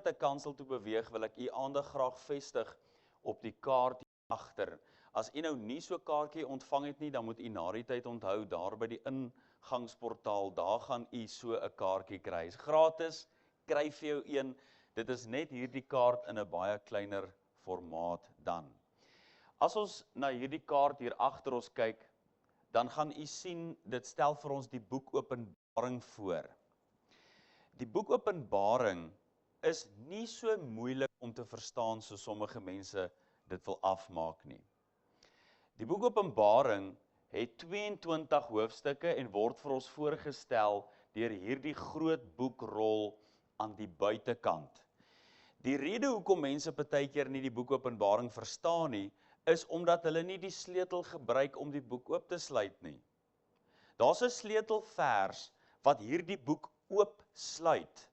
voordat ek kansel toe beweeg, wil ek u aandag graag vestig op die kaart hier agter. As u nou nie so kaartjie ontvang het nie, dan moet u na die tyd onthou, daar by die ingangsportaal, daar gaan u so 'n kaartjie kry. Is gratis, kry vir jou een. Dit is net hierdie kaart in 'n baie kleiner formaat dan. As ons na hierdie kaart hier agter ons kyk, dan gaan u sien, dit stel vir ons die boek Openbaring voor. Die boek Openbaring is nie so moeilik om te verstaan so sommige mense dit wil afmaak nie. Die boek Openbaring het 22 hoofstukke en word vir ons voorgestel deur hierdie groot boekrol aan die buitekant. Die rede hoekom mense partykeer nie die boek Openbaring verstaan nie, is omdat hulle nie die sleutel gebruik om die boek oop te sluit nie. Daar's 'n sleutelvers wat hierdie boek oopsluit.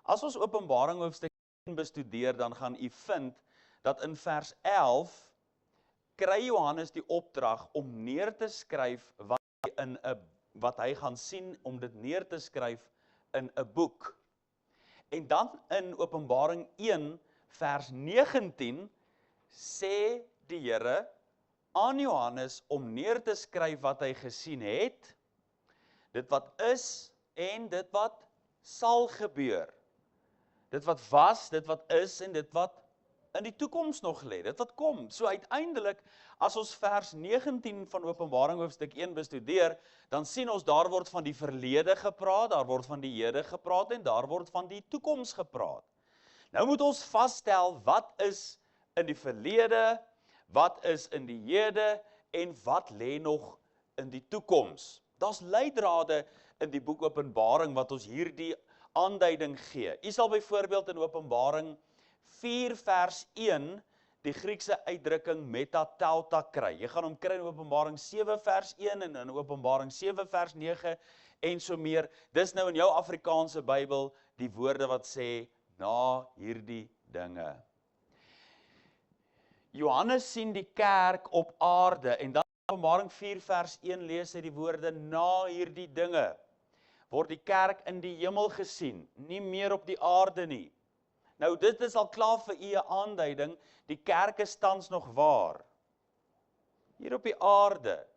As ons Openbaring hoofstuk 1 bestudeer, dan gaan u vind dat in vers 11 kry Johannes die opdrag om neer te skryf wat hy gaan sien, om dit neer te skryf in 'n boek. En dan in Openbaring 1 vers 19 sê die Here aan Johannes om neer te skryf wat hy gesien het, dit wat is en dit wat sal gebeur. Dit wat was, dit wat is en dit wat in die toekoms nog lê, dit wat kom. So uiteindelik, as ons vers 19 van Openbaring hoofstuk 1 bestudeer, dan sien ons daar word van die verlede gepraat, daar word van die hede gepraat en daar word van die toekoms gepraat. Nou moet ons vasstel wat is in die verlede, wat is in die hede en wat lê nog in die toekoms. Daar's leidrade in die boek Openbaring wat ons hierdie aanduiding gee. U sal byvoorbeeld in Openbaring 4 vers 1 die Griekse uitdrukking metatauta kry. Jy gaan hom kry in Openbaring 7 vers 1 en in Openbaring 7 vers 9 en so meer. Dis nou in jou Afrikaanse Bybel die woorde wat sê na hierdie dinge. Johannes sien die kerk op aarde en dan in Openbaring 4 vers 1 lees hy die woorde na hierdie dinge. Word die kerk in die hemel gesien, nie meer op die aarde nie. Nou dit is al klaar vir u 'n aanduiding, die kerk is tans nog waar? Hier op die aarde.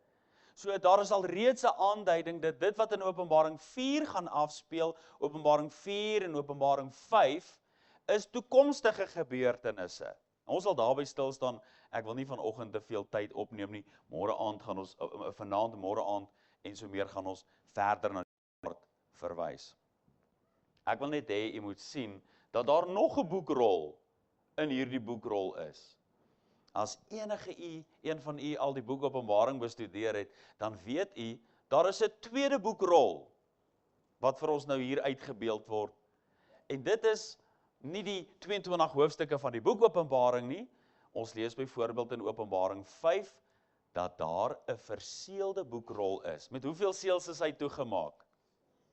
So daar is al reeds 'n aanduiding dat dit wat in Openbaring 4 gaan afspeel, Openbaring 4 en Openbaring 5, is toekomstige gebeurtenisse. Ons sal daarby stil staan, ek wil nie vanoggend te veel tyd opneem nie, môre aand gaan ons, vanaand, môre aand en so meer gaan ons verder na die woord verwys. Ek wil net hê u moet sien, dat daar nog 'n boekrol in hierdie boekrol is. As een van u al die boek Openbaring bestudeer het, dan weet u, daar is 'n tweede boekrol, wat vir ons nou hier uitgebeeld word. En dit is nie die 22 hoofstukke van die boek Openbaring nie. Ons lees byvoorbeeld in Openbaring 5, dat daar 'n verseelde boekrol is. Met hoeveel seels is hy toegemaak?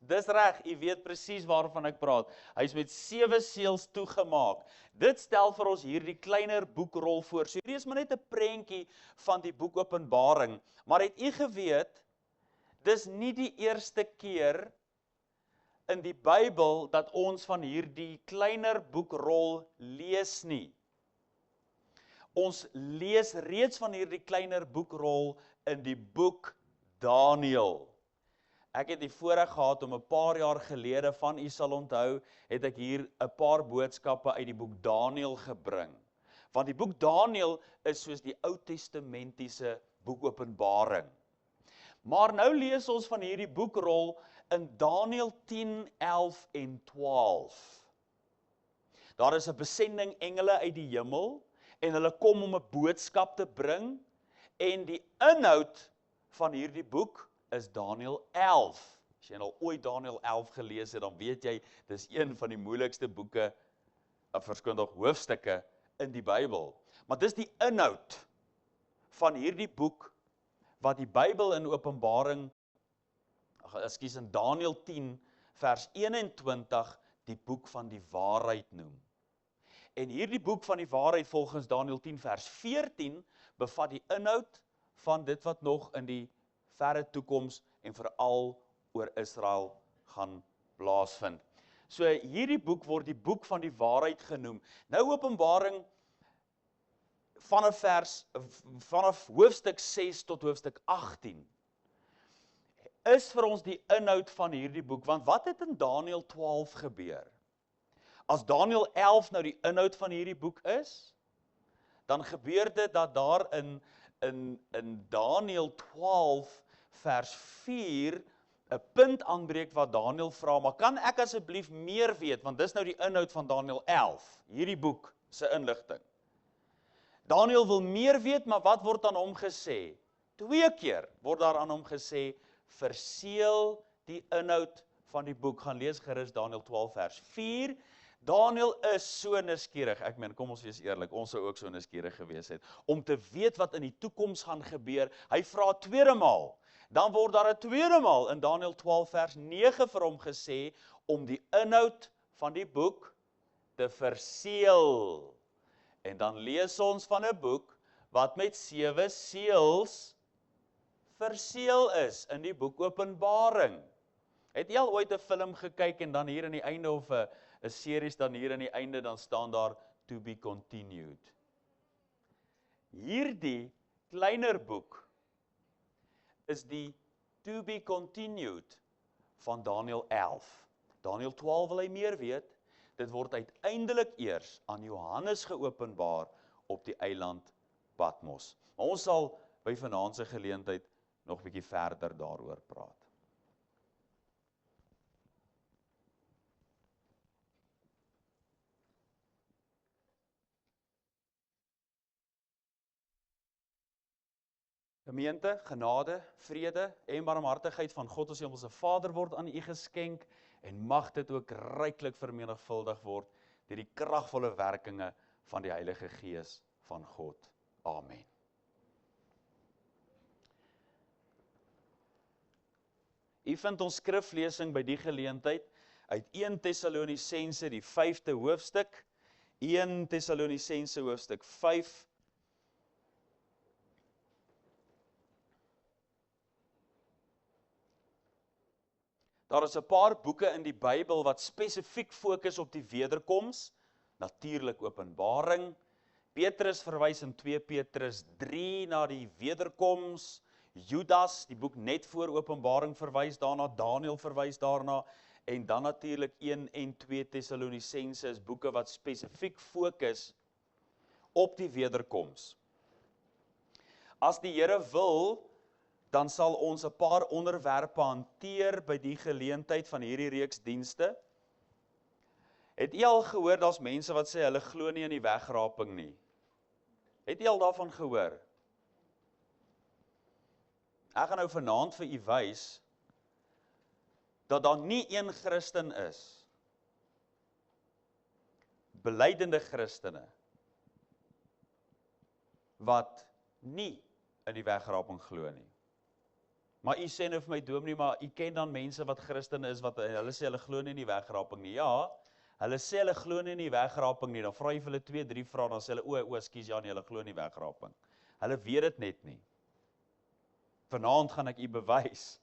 Dis reg, u weet presies waarvan ek praat. Hy is met 7 seels toegemaak. Dit stel vir ons hierdie kleiner boekrol voor. So hierdie is maar net 'n prentjie van die boek Openbaring. Maar het u geweet, dis nie die eerste keer in die Bybel dat ons van hierdie kleiner boekrol lees nie. Ons lees reeds van hierdie kleiner boekrol in die boek Daniël. Ek het die voorreg gehad om 'n paar jaar gelede, van u sal onthou, het ek hier 'n paar boodskappe uit die boek Daniël gebring. Want die boek Daniël is soos die Ou Testamentiese boek Openbaring. Maar nou lees ons van hierdie boekrol in Daniël 10, 11 en 12. Daar is 'n besending engele uit die hemel en hulle kom om 'n boodskap te bring en die inhoud van hierdie boek is Daniël 11. As jy al ooit Daniël 11 gelees het, dan weet jy, dis een van die moeilikste boeke, hoofstukke in die Bybel. Maar dis die inhoud van hierdie boek, wat die Bybel in in Daniël 10, vers 21, die boek van die waarheid noem. En hierdie boek van die waarheid volgens Daniël 10 vers 14 bevat die inhoud van dit wat nog in die verre toekoms en veral oor Israel gaan plaasvind. So hierdie boek word die boek van die waarheid genoem. Nou Openbaring vanaf hoofstuk 6 tot hoofstuk 18 is vir ons die inhoud van hierdie boek, want wat het in Daniël 12 gebeur? As Daniël 11 nou die inhoud van hierdie boek is, dan gebeur dit dat daar in Daniël 12 vers 4 'n punt aanbreek wat Daniël vra, maar kan ek asseblief meer weet, want dis nou die inhoud van Daniël 11, hierdie boek se inligting. Daniël wil meer weet, maar wat word aan hom gesê? 2 keer word daar aan hom gesê, verseël die inhoud van die boek. Gaan lees gerus Daniël 12 vers 4. Daniël is so nuuskierig, ek meen, kom ons wees eerlik, ons sou ook so nuuskierig gewees het, om te weet wat in die toekoms gaan gebeur. Hy vra 2de maal, dan word daar 'n 2de maal in Daniël 12 vers 9 vir hom gesê, om die inhoud van die boek te verseël. En dan lees ons van 'n boek, wat met 7 seels verseël is, in die boek Openbaring. Het jy al ooit 'n film gekyk, en dan hier aan die einde, of 'n series, dan hier aan die einde, dan staan daar, to be continued. Hierdie kleiner boek, is die to be continued, van Daniël 11. Daniël 12 wil hy meer weet, dit word uiteindelik eers aan Johannes geopenbaar, op die eiland Patmos. Maar ons sal by vanaand se geleentheid, nog 'n bietjie verder daaroor praat. Gemeente, genade, vrede en barmhartigheid van God ons hemelse Vader word aan u geskenk, en mag dit ook ryklik vermenigvuldig word deur die kragvolle werkinge van die Heilige Gees van God. Amen. U vind ons skriflesing by die geleentheid uit 1 Tessalonisense die 5de hoofstuk, 1 Tessalonisense hoofstuk 5. Daar is 'n paar boeke in die Bybel wat spesifiek fokus op die wederkoms, natuurlik Openbaring. Petrus verwys in 2 Petrus 3 na die wederkoms, Judas, die boek net voor Openbaring verwys daarna, Daniël verwys daarna, en dan natuurlik 1 en 2 Tessalonisense is boeke wat spesifiek fokus op die wederkoms. As die Here wil, dan sal ons 'n paar onderwerpe hanteer by die geleentheid van hierdie reeks dienste. Het jy al gehoor, daar's mense wat sê hulle glo nie in die wegraping nie? Het jy al daarvan gehoor? Ek gaan nou vanaand vir u wys, dat daar nie een Christen is, belydende Christene, wat nie in die wegraping glo nie. Maar u sê nou vir my, dominee, maar u ken dan mense wat Christen is, wat hulle sê hulle glo nie in die wegraping nie. Ja, hulle sê hulle glo nie in die wegraping nie, dan vra jy vir hulle 2, 3 vrae, dan sê hulle, ekskuus, ja nee, hulle glo in die wegraping. Hulle weet dit net nie. Vanaand gaan ek u bewys.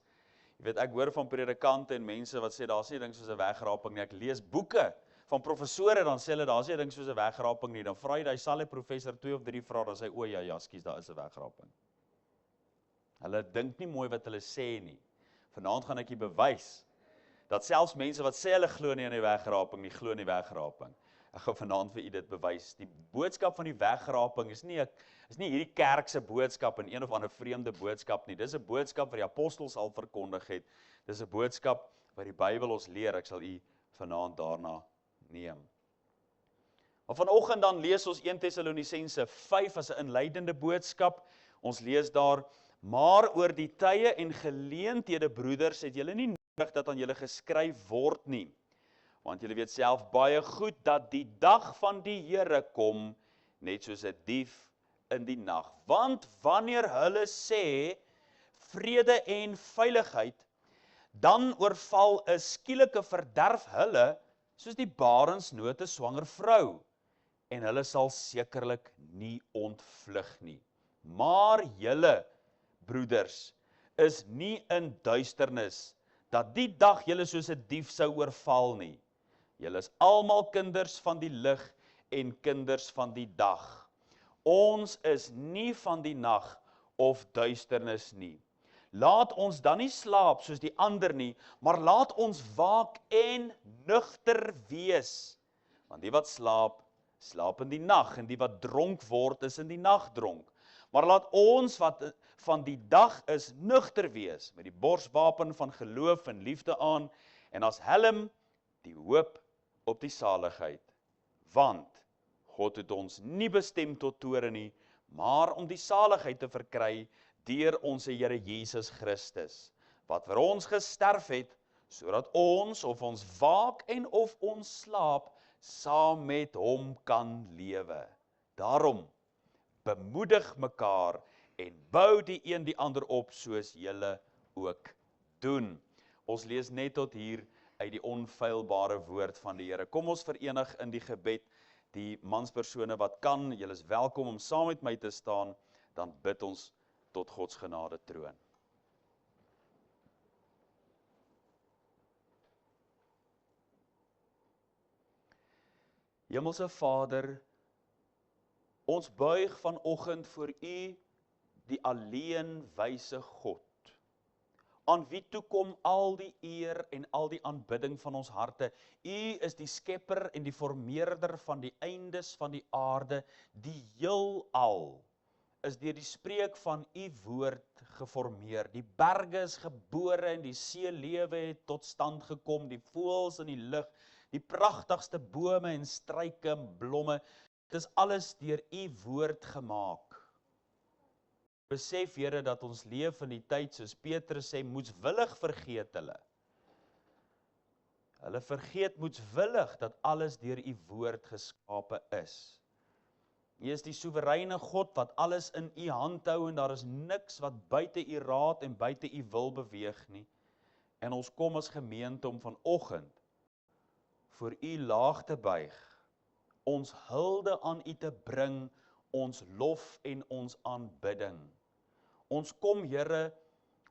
Jy weet, ek hoor van predikante en mense wat sê, daar's nie ding soos 'n wegraping nie. Ek lees boeke van professore, dan sê hulle, daar's nie ding soos 'n wegraping nie. Dan vra jy dieselfde professor 2 of 3 vrae, dan sê hy, ja, ekskuus, daar is 'n wegraping. Hulle dink nie mooi wat hulle sê nie. Vanaand gaan ek u bewys, dat selfs mense wat sê hulle glo nie in die wegraping nie, glo in die wegraping. Ek gaan vanaand vir u dit bewys. Die boodskap van die wegraping is nie hierdie kerk se boodskap en een of ander vreemde boodskap nie. Dis 'n boodskap wat die apostels al verkondig het. Dis 'n boodskap wat die Bybel ons leer. Ek sal u vanaand daarna neem. Maar vanoggend dan lees ons 1 Tessalonisense 5 as 'n inleidende boodskap. Ons lees daar, maar oor die tye en geleenthede, broeders, het julle nie nodig dat aan julle geskryf word nie. Want julle weet self baie goed dat die dag van die Here kom, net soos 'n dief in die nag. Want wanneer hulle sê vrede en veiligheid, dan oorval 'n skielike verderf hulle, soos die barensnood 'n swanger vrou, en hulle sal sekerlik nie ontvlug nie. Maar julle, broeders, is nie in duisternis, dat die dag julle soos 'n dief sou oorval nie. Julle is almal kinders van die lig en kinders van die dag. Ons is nie van die nag of duisternis nie. Laat ons dan nie slaap soos die ander nie, maar laat ons waak en nugter wees. Want die wat slaap, slaap in die nag, en die wat dronk word, is in die nag dronk. Maar laat ons wat van die dag is nugter wees, met die borswapen van geloof en liefde aan, en as helm die hoop op die saligheid. Want God het ons nie bestem tot toorn nie, maar om die saligheid te verkry deur ons Here Jesus Christus, wat vir ons gesterf het, sodat ons, of ons waak en of ons slaap, saam met hom kan lewe. Daarom, bemoedig mekaar en bou die een die ander op, soos julle ook doen. Ons lees net tot hier uit die onfeilbare woord van die Here. Kom ons verenig in die gebed, die manspersone wat kan, julle is welkom om saam met my te staan, dan bid ons tot Gods genade troon. Hemelse Vader, ons buig vanoggend voor U, die alleen wyse God, aan wie toekom al die eer en al die aanbidding van ons harte. U is die skepper en die vormeerder van die eindes van die aarde, die heelal is deur die spreek van U woord geformeer. Die berge is gebore en die seelewe het tot stand gekom, die voëls in die lug, die pragtigste bome en struike en blomme, dit is alles deur U woord gemaak. Besef, Here, dat ons leef in die tyd, soos Petrus sê, moetswillig vergeet hulle. Hulle vergeet moetswillig dat alles deur U woord geskape is. U is die soewereine God wat alles in U hand hou en daar is niks wat buite U raad en buite U wil beweeg nie. En ons kom as gemeente om vanoggend voor U laag te buig, ons hulde aan U te bring, ons lof en ons aanbidding. Ons kom, Here,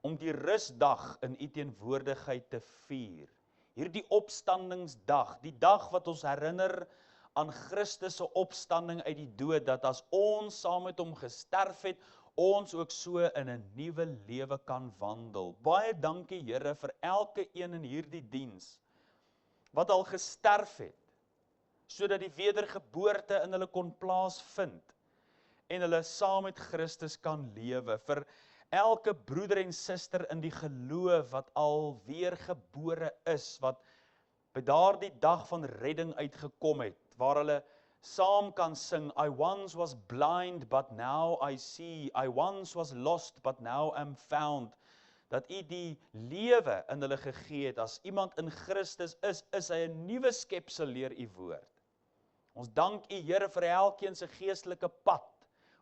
om die rusdag in U teenwoordigheid te vier. Hierdie opstandingsdag, die dag wat ons herinner aan Christus se opstanding uit die dood, dat as ons saam met hom gesterf het, ons ook so in 'n nuwe lewe kan wandel. Baie dankie, Here, vir elke een in hierdie diens wat al gesterf het, sodat die wedergeboorte in hulle kon plaasvind en hulle saam met Christus kan lewe. Vir elke broeder en suster in die geloof wat al weergebore is, wat by daardie dag van redding uitgekom het, waar hulle saam kan sing, I once was blind, but now I see. I once was lost, but now am found. Dat U die lewe in hulle gegee het. As iemand in Christus is hy 'n nuwe skepsel, leer U woord. Ons dank U, Here, vir elkeen se geestelike pad,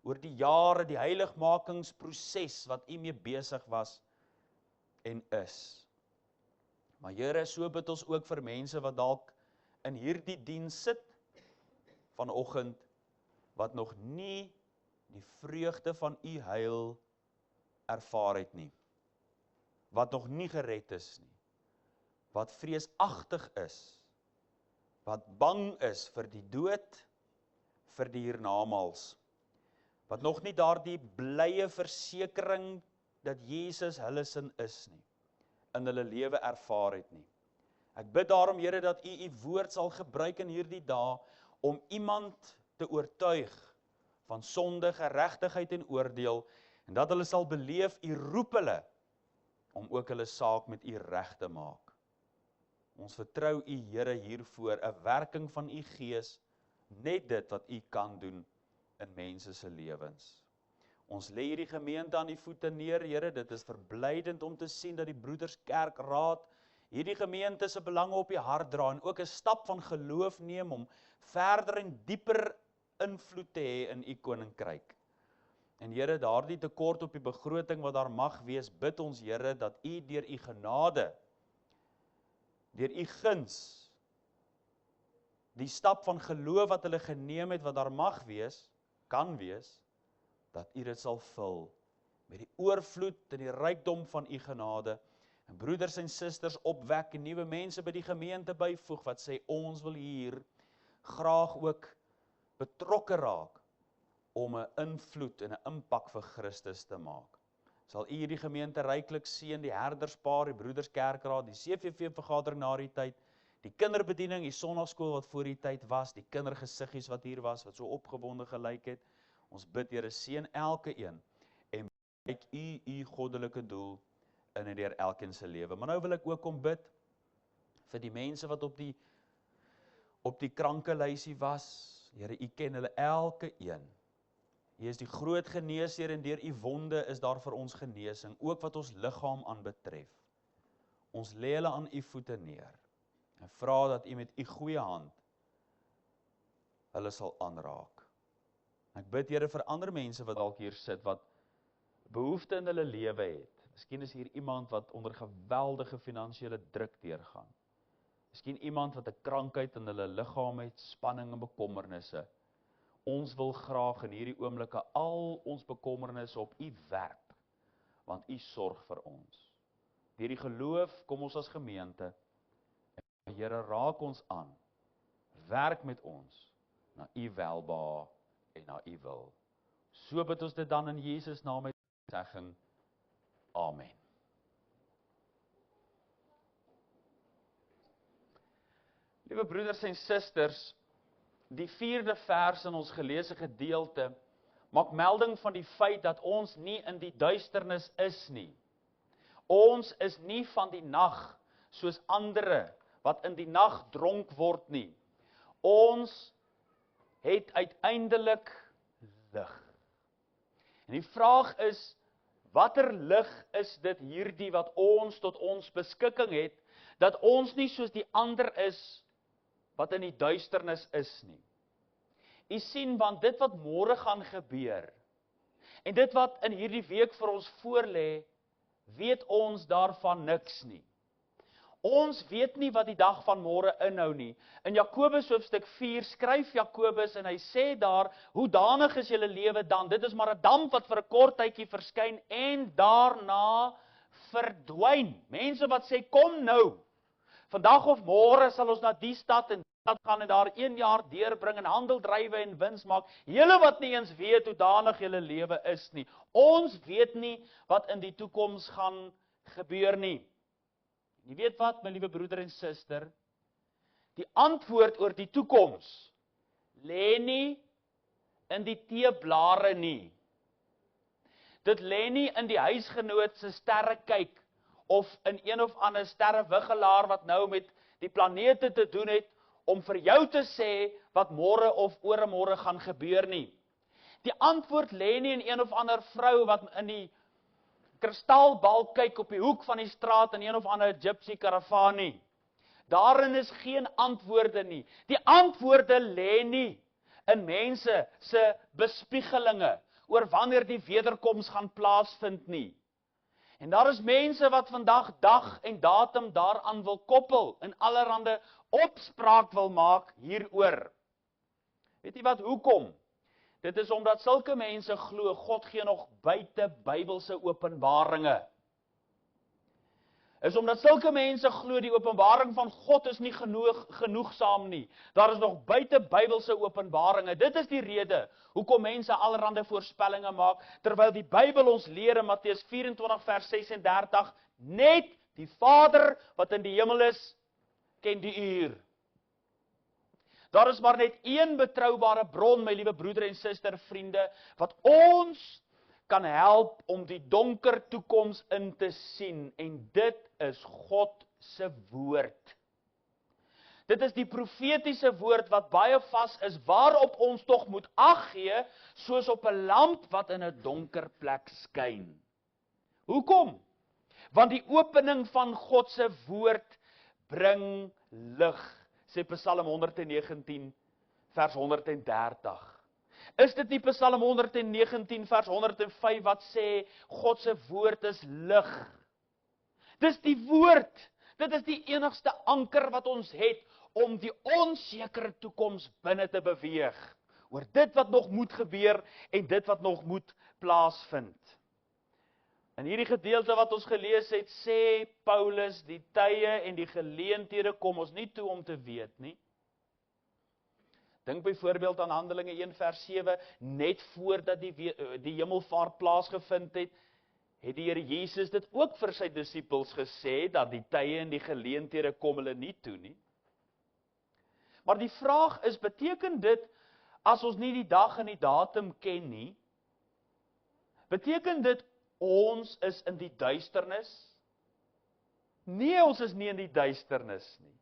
oor die jare, die heiligmakingsproses wat U mee besig was en is. Maar Here, so bid ons ook vir mense wat dalk in hierdie diens sit, vanoggend, wat nog nie die vreugde van U heil ervaar het nie, wat nog nie gered is nie, wat vreesagtig is, wat bang is vir die dood, vir die hiernamaals, wat nog nie daardie blye versekering dat Jesus hulle sin is nie, in hulle lewe ervaar het nie. Ek bid daarom, Here, dat U U woord sal gebruik in hierdie dae, om iemand te oortuig van sonde, geregtigheid en oordeel, en dat hulle sal beleef, U roep hulle, om ook hulle saak met U reg te maak. Ons vertrou U, Here, hiervoor, 'n werking van U Gees, net dit wat U kan doen in mense se lewens. Ons lê hierdie gemeente aan U voete neer, Here, dit is verblydend om te sien dat die Broederskerkraad hierdie gemeente se belange op die hart dra en ook 'n stap van geloof neem om verder en dieper invloed te hê in U koninkryk. En Here, daardie tekort op die begroting wat daar mag wees, bid ons, Here, dat U deur U genade, deur U guns, die stap van geloof wat hulle geneem het, wat daar mag wees, kan wees, dat U dit sal vul met die oorvloed en die rykdom van U genade, en broeders en susters opwek en nuwe mense by die gemeente byvoeg wat sê ons wil hier graag ook betrokke raak om 'n invloed en 'n impak vir Christus te maak. Sal u hierdie gemeente ryklik seën, die herderspaar, die broederskerkraad, die CVV vergadering na die tyd, die kinderbediening, die sonnaarskool wat voor die tyd was, die kindergesiggies wat hier was, wat so opgewonde gelyk het. Ons bid, Here, seën elke een en bereik u goddelike doel in en deur elkeen se lewe. Maar nou wil ek ook kom bid vir die mense wat op die krankelysie was. Here, u ken hulle elke een. U is die groot geneesheer en deur u wonde is daar vir ons genesing, ook wat ons liggaam aanbetref. Ons lê hulle aan u voete neer en vra dat u met u goeie hand hulle sal aanraak. Ek bid, Here, vir ander mense wat dalk hier sit, wat behoefte in hulle lewe het. Miskien is hier iemand wat onder geweldige finansiële druk deurgaan. Miskien iemand wat 'n krankheid in hulle liggaam het, spanning en bekommernisse. Ons wil graag in hierdie oomblikke al ons bekommernisse op u werp, want u sorg vir ons. Deur die geloof kom ons as gemeente, en Here, raak ons aan, werk met ons, na u welbehae en na u wil. So bid ons dit dan in Jesus naam met segging, Amen. Liewe broeders en susters, die 4de vers in ons geleesde gedeelte maak melding van die feit dat ons nie in die duisternis is nie. Ons is nie van die nag soos andere wat in die nag dronk word nie. Ons het uiteindelik lig. En die vraag is, watter lig is dit hierdie wat ons tot ons beskikking het, dat ons nie soos die ander is wat in die duisternis is nie. U sien, want dit wat môre gaan gebeur, en dit wat in hierdie week vir ons voorlê, weet ons daarvan niks nie. Ons weet nie wat die dag van môre inhou nie. In Jakobus hoofstuk 4 skryf Jakobus en hy sê daar, hoedanig is julle lewe dan? Dit is maar 'n damp wat vir 'n kort tydjie verskyn en daarna verdwyn. Mense wat sê, kom nou, vandag of môre sal ons na die stad en dat gaan en daar 1 jaar deurbring en handel drywe en wins maak. Julle wat nie eens weet hoedanig julle lewe is nie. Ons weet nie wat in die toekoms gaan gebeur nie. Jy weet wat, my liewe broeder en suster, die antwoord oor die toekoms lê nie in die teeblare nie. Dit lê nie in die huisgenoot se sterrekyk of in een of ander sterrewigelaar wat nou met die planete te doen het om vir jou te sê wat môre of ooremôre gaan gebeur nie. Die antwoord lê nie in een of ander vrou wat in die kristalbal kyk op die hoek van die straat in een of ander gypsy karavaan nie. Daarin is geen antwoorde nie. Die antwoorde lê nie in mense se bespiegelinge oor wanneer die wederkoms gaan plaasvind nie. En daar is mense wat vandag dag en datum daaraan wil koppel en allerhande opspraak wil maak hieroor. Weet jy wat, hoekom? Dit is omdat sulke mense glo, God gee nog buite Bybelse openbaringe. Is omdat sulke mense glo, die openbaring van God is nie genoegsaam nie. Daar is nog buite Bybelse openbaringe. Dit is die rede, hoekom mense allerhande voorspellinge maak, terwyl die Bybel ons leer in Matteus 24 vers 36, net die Vader wat in die hemel is, ken die uur. Daar is maar net een betroubare bron, my liewe broeder en suster, vriende, wat ons kan help om die donker toekoms in te sien, en dit is God se woord. Dit is die profetiese woord wat baie vas is, waarop ons tog moet ag gee, soos op 'n lamp wat in 'n donker plek skyn. Hoekom? Want die opening van God se woord bring lig, sê Psalm 119 vers 130. Is dit nie Psalm 119 vers 105 wat sê God se woord is lig? Dis die woord. Dit is die enigste anker wat ons het om die onsekere toekoms binne te beweeg oor dit wat nog moet gebeur en dit wat nog moet plaasvind. In hierdie gedeelte wat ons gelees het, sê Paulus, die tye en die geleenthede kom ons nie toe om te weet nie. Dink byvoorbeeld aan Handelinge 1 vers 7, net voordat die hemelvaart plaasgevind het, het die Here Jesus dit ook vir sy disippels gesê, dat die tye en die geleenthede kom hulle nie toe nie. Maar die vraag is, beteken dit, as ons nie die dag en die datum ken nie, beteken dit, ons is in die duisternis? Nee, ons is nie in die duisternis nie.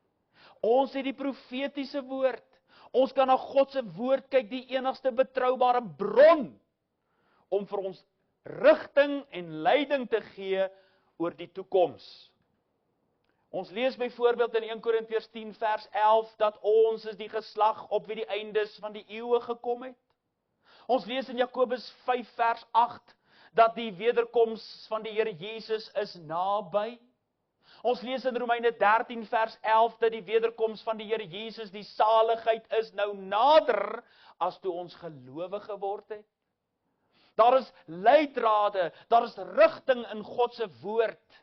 Ons het die profetiese woord. Ons kan na God se woord kyk, die enigste betroubare bron, om vir ons rigting en leiding te gee oor die toekoms. Ons lees byvoorbeeld in 1 Korintiërs 10 vers 11, dat ons is die geslag op wie die eindes van die eeue gekom het. Ons lees in Jakobus 5 vers 8, dat die wederkoms van die Here Jesus is naby. Ons lees in Romeine 13 vers 11, dat die wederkoms van die Here Jesus, die saligheid is nou nader, as toe ons gelowig geword het. Daar is leidrade, daar is rigting in God se woord.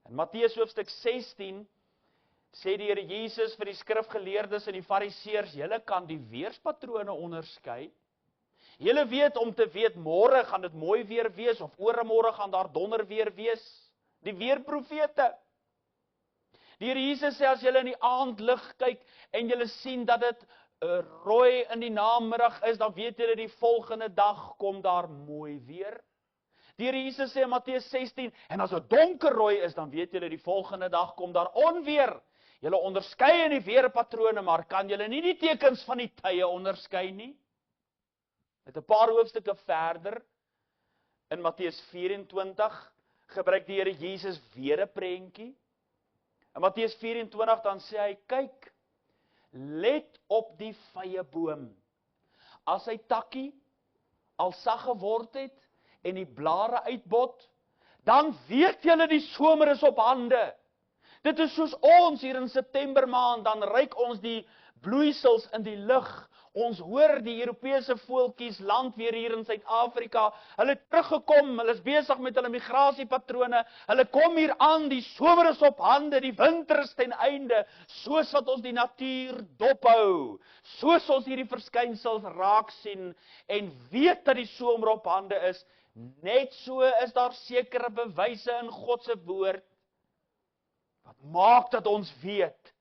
In Matteus hoofstuk 16, sê die Here Jesus vir die skrifgeleerdes en die fariseërs, julle kan die weerspatrone onderskei. Julle weet om te weet, môre gaan dit mooi weer wees, of ooremôre gaan daar donder weer wees. Die weerprofete. Die Here Jesus sê, as julle in die aandlig kyk, en julle sien dat dit rooi in die namiddag is, dan weet julle die volgende dag kom daar mooi weer. Die Here Jesus sê in Matteus 16, en as dit donkerrooi is, dan weet julle die volgende dag kom daar onweer. Julle onderskei in die weerpatrone, maar kan julle nie die tekens van die tye onderskei nie? Met 'n paar hoofstukke verder, in Matteus 24, gebruik die Here Jesus weer 'n prentjie. In Matteus 24 dan sê hy, kyk, let op die vyeboom. As sy takkie al sag geword het en die blare uitbot, dan weet julle die somer is op hande. Dit is soos ons hier in September maand, dan ruik ons die bloeisels in die lug. Ons hoor die Europese voeltjies land weer hier in Suid-Afrika. Hulle het teruggekom, hulle is besig met hulle migrasiepatrone. Hulle kom hier aan, die somer is op hande, die winter is ten einde. Soos wat ons die natuur dophou, soos ons hierdie verskynsels raak sien en weet dat die somer op hande is, net so is daar sekere bewyse in God se woord wat maak dat ons weet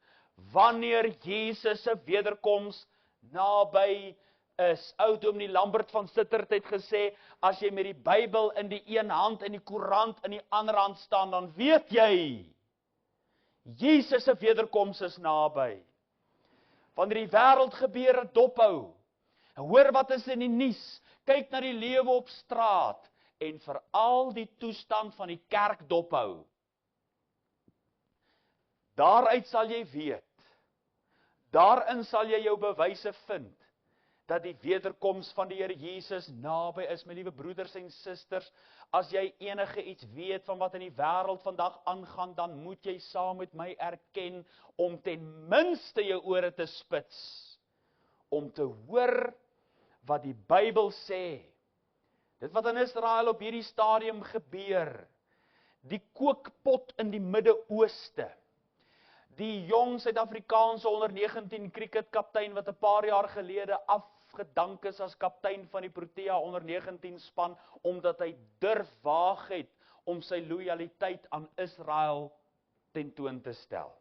wanneer Jesus se wederkoms naby is. Dominee Lambert van Sittard het gesê, as jy met die Bybel in die een hand en die koerant in die ander hand staan, dan weet jy, Jesus se wederkoms is naby. Wanneer die wêreld gebeure dophou, hoor wat is in die nuus, kyk na die lewe op straat, en veral die toestand van die kerk dophou. Daaruit sal jy weet, daarin sal jy jou bewyse vind, dat die wederkoms van die Here Jesus naby is. My liewe broeders en susters, as jy enige iets weet van wat in die wêreld vandag aangaan, dan moet jy saam met my erken, om ten minste jou ore te spits, om te hoor wat die Bybel sê. Dit wat in Israel op hierdie stadium gebeur, die kookpot in die Midde-Ooste, die jong Suid-Afrikaanse onder 19 kriketkaptein wat 'n paar jaar gelede afgedank is as kaptein van die Protea onder 19 span, omdat hy durf waag het om sy lojaliteit aan Israel tentoon te stel.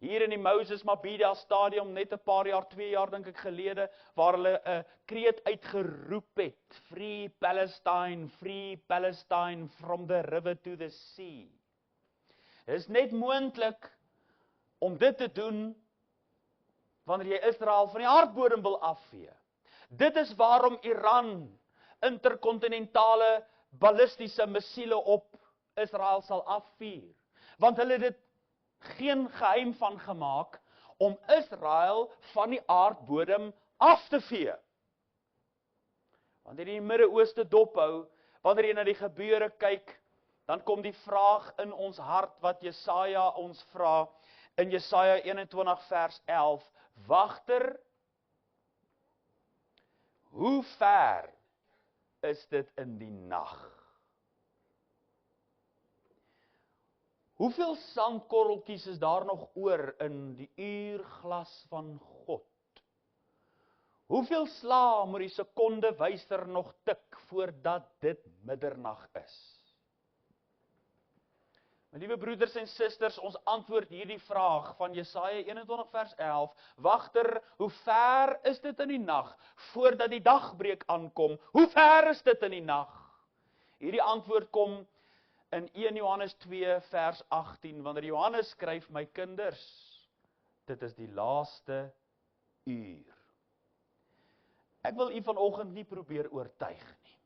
Hier in die Moses Mabhida stadium, net 'n paar jaar, 2 jaar dink ek gelede, waar hulle 'n kreet uitgeroep het, Free Palestine from the river to the sea. Dit is net moontlik om dit te doen wanneer jy Israel van die aardbodem wil afvee. Dit is waarom Iran interkontinentale ballistiese missiele op Israel sal afvuur. Want hulle het dit geen geheim van gemaak om Israel van die aardbodem af te vee. Wanneer jy die Midde-Ooste dophou, wanneer jy na die gebeure kyk, dan kom die vraag in ons hart wat Jesaja ons vra, in Jesaja 21 vers 11, Wagter, hoe ver is dit in die nag? Hoeveel sandkorreltjies is daar nog oor in die uurglas van God? Hoeveel slae moet die sekondewyser nog tik voordat dit middernag is? My liewe broeders en susters, ons antwoord hierdie vraag van Jesaja 21 vers 11, Wagter, hoe ver is dit in die nag, voordat die dagbreek aankom? Hoe ver is dit in die nag? Hierdie antwoord kom in 1 Johannes 2 vers 18, wanneer Johannes skryf, my kinders, dit is die laaste uur. Ek wil u vanoggend nie probeer oortuig nie.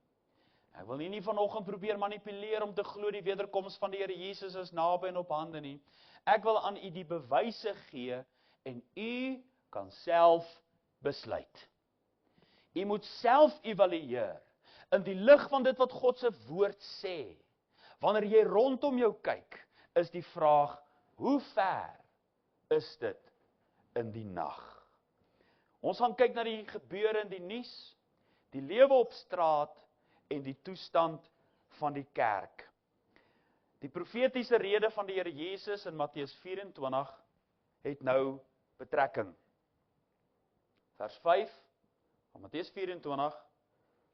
Ek wil nie vanoggend probeer manipuleer om te glo die wederkoms van die Here Jesus is naby en op hande nie. Ek wil aan u die bewyse gee en u kan self besluit. U moet self evalueer in die lig van dit wat God se woord sê. Wanneer jy rondom jou kyk, is die vraag, hoe ver is dit in die nag? Ons gaan kyk na die gebeure in die nuus, die lewe op straat en die toestand van die kerk. Die profetiese rede van die Here Jesus in Matteus 24 het nou betrekking. Vers 5 van Matteus 24,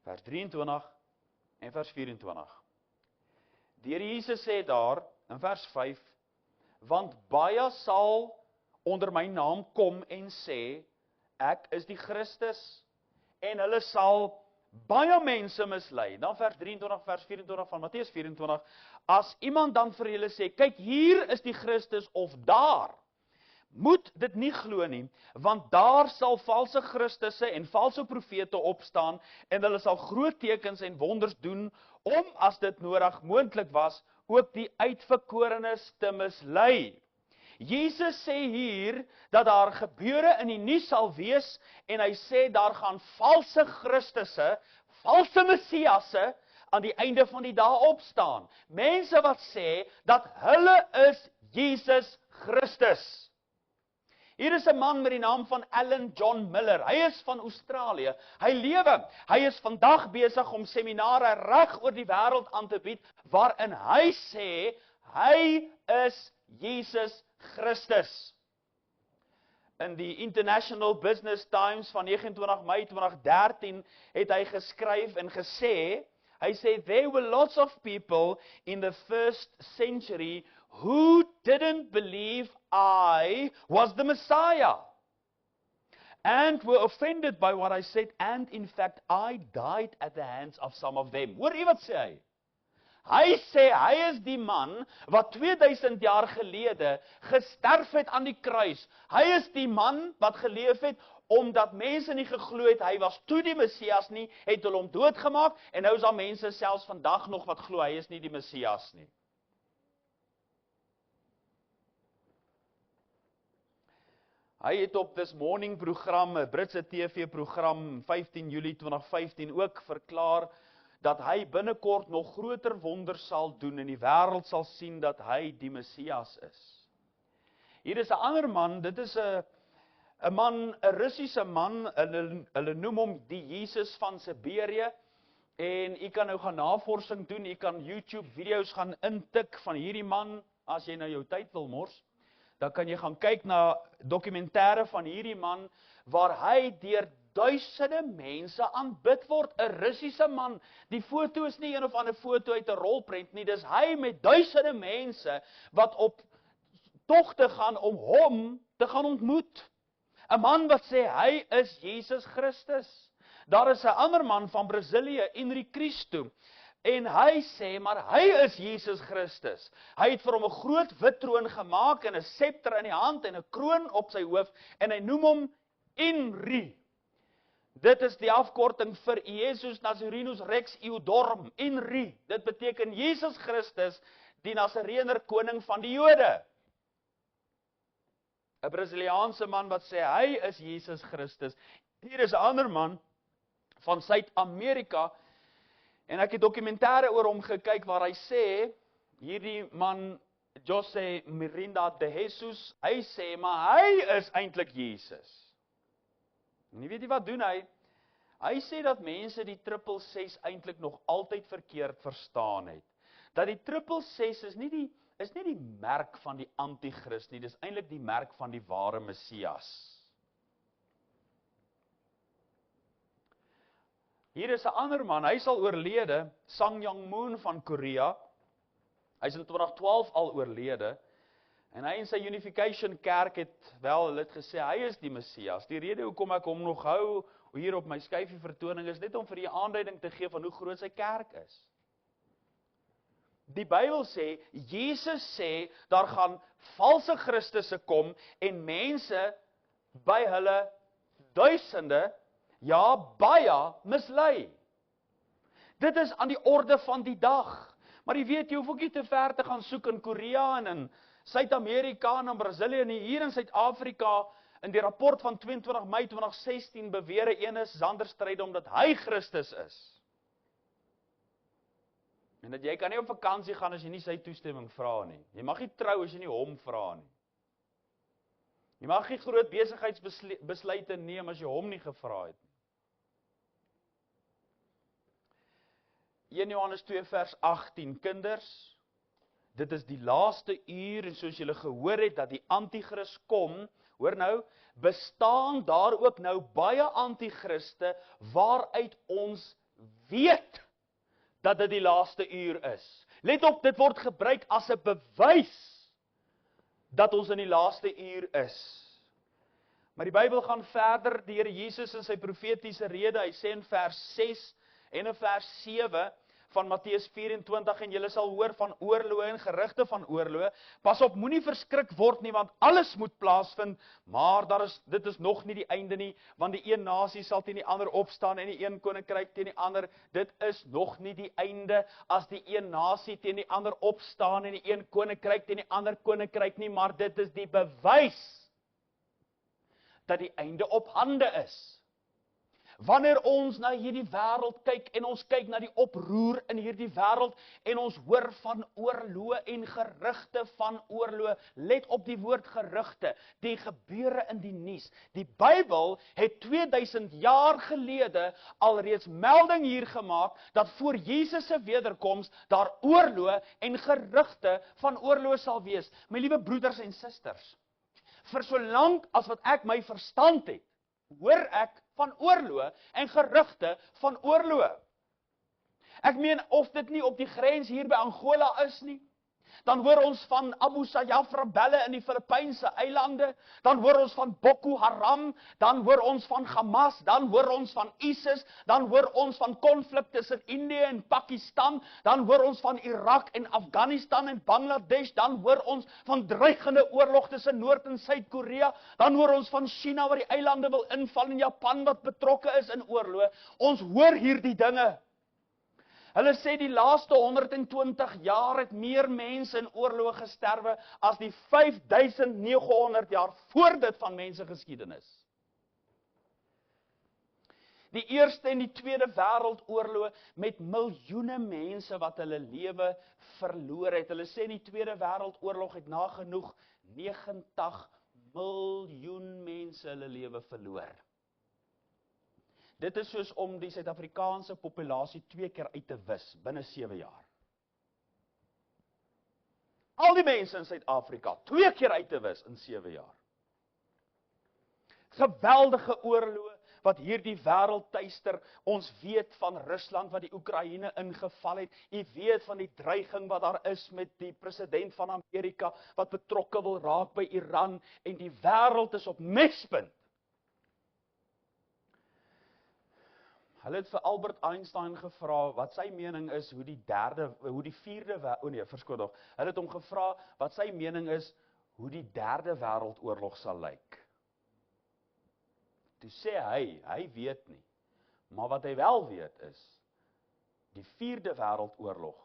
vers 23 en vers 24. Die Here Jesus sê daar in vers 5, want baie sal onder my naam kom en sê, ek is die Christus, en hulle sal baie mense mislei. Dan vers 23, vers 24 van Matteus 24, as iemand dan vir julle sê, kyk hier is die Christus of daar, moet dit nie glo nie, want daar sal valse Christusse en valse profete opstaan, en hulle sal groot tekens en wonders doen, om, as dit nodig moontlik was, ook die uitverkorenes te mislei. Jesus sê hier, dat daar gebeure in die nuus sal wees, en hy sê, daar gaan valse Christusse, valse Messiasse, aan die einde van die dag opstaan. Mense wat sê, dat hulle is Jesus Christus. Hier is 'n man met die naam van Alan John Miller. Hy is van Australië. Hy lewe. Hy is vandag besig om seminare reg oor die wêreld aan te bied, waarin hy sê, hy is Jesus Christus. In die International Business Times van 29 Mei 2013 het hy geskryf en gesê, hy sê, there were lots of people in the first century who didn't believe I was the Messiah and were offended by what I said, and in fact I died at the hands of some of them. Hoor jy wat sê hy? Hy sê, hy is die man wat 2000 jaar gelede gesterf het aan die kruis. Hy is die man wat geleef het, omdat mense nie geglo het, hy was toe die Messias nie, het hulle hom doodgemaak, en nou is daar mense selfs vandag nog wat glo, hy is nie die Messias nie. Hy het op This Morning program, 'n Britse TV-program, 15 Julie 2015 ook verklaar, dat hy binnekort nog groter wonders sal doen, en die wêreld sal sien dat hy die Messias is. Hier is 'n ander man, dit is 'n Russiese man, hulle noem hom die Jesus van Siberië, en u kan nou gaan navorsing doen, u kan YouTube video's gaan intik van hierdie man, as jy nou jou tyd wil mors, dan kan jy gaan kyk na dokumentêre van hierdie man, waar hy deur duisende mense aanbid word, 'n Russiese man. Die foto is nie een of ander foto uit 'n rolprent nie, dis hy met duisende mense wat op togte gaan om hom te gaan ontmoet. 'n Man wat sê hy is Jesus Christus. Daar is 'n ander man van Brasilië, Henrique Cristo, en hy sê, maar hy is Jesus Christus. Hy het vir hom 'n groot wit troon gemaak en 'n scepter in die hand en 'n kroon op sy hoof, en hy noem hom Inri. Dit is die afkorting vir Jesus Nazarenus Rex Eodorum, Inri. Dit beteken Jesus Christus, die Nasarener koning van die Jode. 'n Brasiliaanse man wat sê hy is Jesus Christus. Hier is 'n ander man van Suid-Amerika, en ek het dokumentêre oor hom gekyk waar hy sê, hierdie man José Mirinda de Jesus, hy sê, maar hy is eintlik Jesus. En weet jy wat doen hy? Hy sê dat mense die 666 eintlik nog altyd verkeerd verstaan het. Dat die 666 is is nie die merk van die antichrist nie, dis eintlik die merk van die ware Messias. Hier is 'n ander man, hy is al oorlede, Sang Yong-moon van Korea. Hy is in 2012 al oorlede, en hy in sy Unification Kerk het wel, hulle het gesê, hy is die Messias. Die rede hoekom ek hom nog hou, hier op my skyfie vertoning, is net om vir die aanduiding te gee van hoe groot sy kerk is. Die Bybel sê, Jesus sê, daar gaan valse Christusse kom, en mense by hulle duisende, ja, baie mislei. Dit is aan die orde van die dag. Maar jy weet, jy hoef ook nie te ver te gaan soek in Korea en in Suid-Amerika en in Brasilië en hier in Suid-Afrika. In die rapport van 22 Mei 2016 beweer een Zanderstryde omdat hy Christus is. En dat jy kan nie op vakansie gaan as jy nie sy toestemming vra nie. Jy mag nie trou as jy nie hom vra nie. Jy mag nie groot besigheidsbesluite neem as jy hom nie gevra het nie. 1 Johannes 2 vers 18, kinders, dit is die laaste uur, en soos julle gehoor het, dat die antichrist kom, hoor nou, bestaan daar ook nou baie antichriste, waaruit ons weet, dat dit die laaste uur is. Let op, dit word gebruik as 'n bewys, dat ons in die laaste uur is. Maar die Bybel gaan verder, die Here Jesus in sy profetiese rede, hy sê in vers 6 en in vers 7, van Matteus 24, en julle sal hoor van oorloë en gerugte van oorloë. Pas op, moenie verskrik word nie, want alles moet plaasvind, maar dit is nog nie die einde nie, want die een nasie sal teen die ander opstaan, en die een koninkryk teen die ander. Dit is nog nie die einde, as die een nasie teen die ander opstaan, en die een koninkryk teen die ander koninkryk nie, maar dit is die bewys, dat die einde op hande is. Wanneer ons na hierdie wêreld kyk, en ons kyk na die oproer in hierdie wêreld, en ons hoor van oorloë en gerugte van oorloë, let op die woord gerugte, die gebeure in die nuus. Die Bybel het 2000 jaar gelede alreeds melding hier gemaak, dat voor Jesus se wederkoms, daar oorloë en gerugte van oorloë sal wees. My liewe broeders en susters, vir solank as wat ek my verstand het, hoor ek van oorloë en gerugte van oorloë. Ek meen, of dit nie op die grens hier by Angola is nie, dan hoor ons van Abu Sayyaf rebelle in die Filippynse eilande, dan hoor ons van Boko Haram, dan hoor ons van Hamas, dan hoor ons van ISIS, dan hoor ons van konflik tussen Indië en Pakistan, dan hoor ons van Irak en Afghanistan en Bangladesh, dan hoor ons van dreigende oorlog tussen Noord- en Suid-Korea, dan hoor ons van China wat die eilande wil inval en Japan wat betrokke is in oorlog. Ons hoor hierdie dinge. Hulle sê die laaste 120 jaar het meer mense in oorlog gesterwe as die 5900 jaar voor dit van mense geskiedenis. Die Eerste en die Tweede Wêreldoorlog met miljoene mense wat hulle lewe verloor het. Hulle sê in die Tweede Wêreldoorlog het nagenoeg 90 miljoen mense hulle lewe verloor. Dit is soos om die Suid-Afrikaanse populasie 2 keer uit te wis binne 7 jaar. Al die mense in Suid-Afrika 2 keer uit te wis in 7 jaar. Geweldige oorloë wat hierdie wêreld tuister. Ons weet van Rusland wat die Oekraïne ingeval het. U weet van die dreiging wat daar is met die president van Amerika wat betrokke wil raak by Iran, en die wêreld is op mespunt. Hulle het vir Albert Einstein gevra wat sy mening is hoe die Hulle het hom gevra wat sy mening is hoe die derde wêreldoorlog sal lyk. Toe sê hy weet nie. Maar wat hy wel weet is, die 4de wêreldoorlog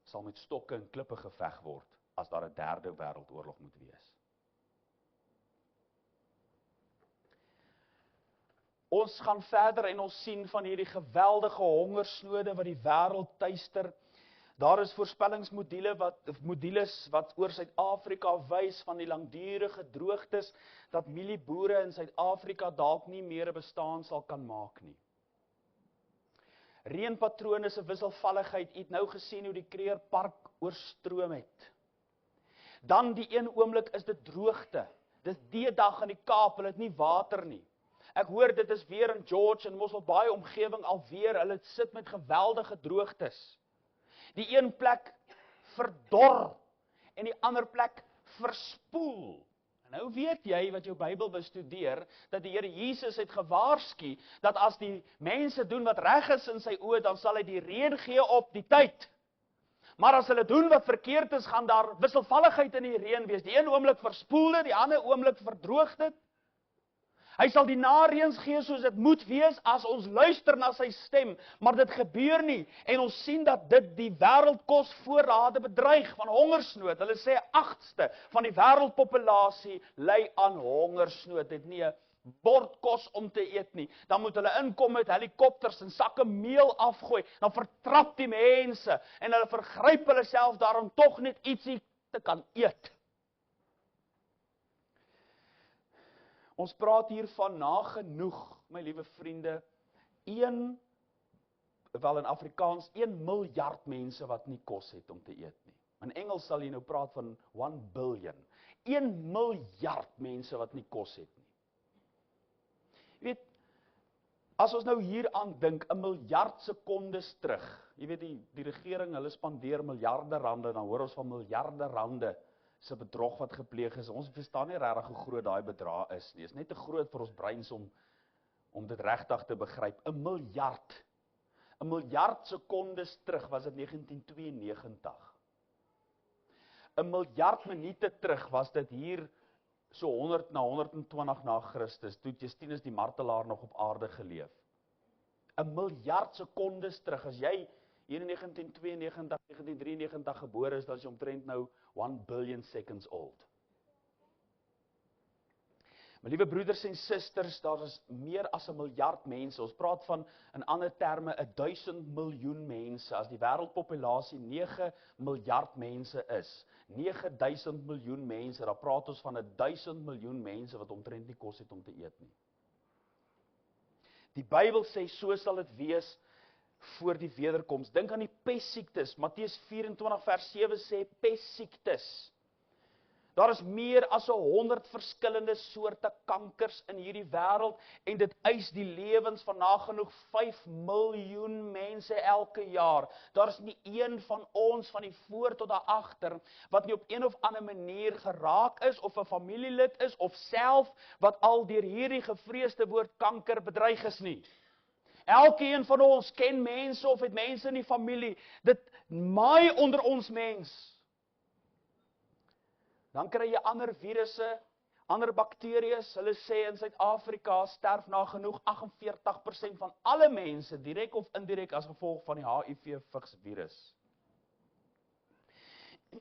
sal met stokke en klippe geveg word as daar 'n derde wêreldoorlog moet wees. Ons gaan verder en ons sien van hierdie geweldige hongersnode wat die wêreld tuister. Daar is voorspellingsmodules wat oor Suid-Afrika wys van die langdurige droogtes, dat mielieboere in Suid-Afrika dalk nie meer 'n bestaan sal kan maak nie. Reënpatrone se wisselvalligheid, het nou gesien hoe die Kruger Park oorstroom het. Dan die een oomblik is dit droogte. Dis die dag in die Kaap, hulle het nie water nie. Ek hoor dit is weer in George en Mosselbaai omgewing alweer, hulle sit met geweldige droogtes. Die een plek verdor en die ander plek verspoel. En nou weet jy wat jou Bybel bestudeer, dat die Here Jesus het gewaarsku, dat as die mense doen wat reg is in sy oë, dan sal hy die reën gee op die tyd. Maar as hulle doen wat verkeerd is, gaan daar wisselvalligheid in die reën wees. Die een oomblik verspoel dit, die ander oomblik verdroog dit. Hy sal die nareëns gee soos dit moet wees as ons luister na sy stem, maar dit gebeur nie. En ons sien dat dit die wêreldkosvoorrade bedreig van hongersnood. Hulle sê 1/8 van die wêreldpopulasie ly aan hongersnood, het nie 'n bord kos om te eet nie. Dan moet hulle inkom met helikopters en sakke meel afgooi. Dan vertrap die mense en hulle vergryp hulle self daarom tog net ietsie te kan eet. Ons praat hier van nagenoeg, my liewe vriende, in Afrikaans 1 miljard mense wat nie kos het om te eet nie. In Engels sal jy nou praat van 1 billion. 1 miljard mense wat nie kos het nie. Jy weet, as ons nou hier aan dink, 1 miljard sekondes terug, jy weet die regering, hulle spandeer miljarde rande, dan hoor ons van miljarde rande se bedrog wat gepleeg is. Ons verstaan nie regtig hoe groot daai bedrag is nie. Dit is net te groot vir ons breins om dit regtig te begryp. 1 miljard. 1 miljard sekondes terug was dit 1992. 1 miljard minute terug was dit hier so 100 na 120 na Christus, toe Justinus die martelaar nog op aarde geleef. 1 miljard sekondes terug, as jy hier in 1992, 1993 gebore is, dan is jy omtrent nou 1 billion seconds old. My liewe broeders en susters, daar is meer as 1 miljard mense. Ons praat van, in ander terme, 1000 miljoen mense. As die wêreldpopulasie 9 miljard mense is, 9000 miljoen mense, dan praat ons van 1000 miljoen mense wat omtrent nie kos het om te eet nie. Die Bybel sê, so sal dit wees voor die wederkoms. Dink aan die pestsiektes. Matteus 24 vers 7 sê pestsiektes. Daar is meer as 100 verskillende soorte kankers in hierdie wêreld en dit eis die lewens van nagenoeg 5 miljoen mense elke jaar. Daar is nie een van ons van die voor tot daar agter wat nie op een of ander manier geraak is of 'n familielid is of self wat al deur hierdie gevreesde woord kanker bedreig is nie. Elkeen van ons ken mense of het mense in die familie. Dit maai onder ons mens. Dan kry jy ander virusse, ander bakterieë. Hulle sê in Suid-Afrika sterf nagenoeg 48% van alle mense, direk of indirek as gevolg van die HIV-virus.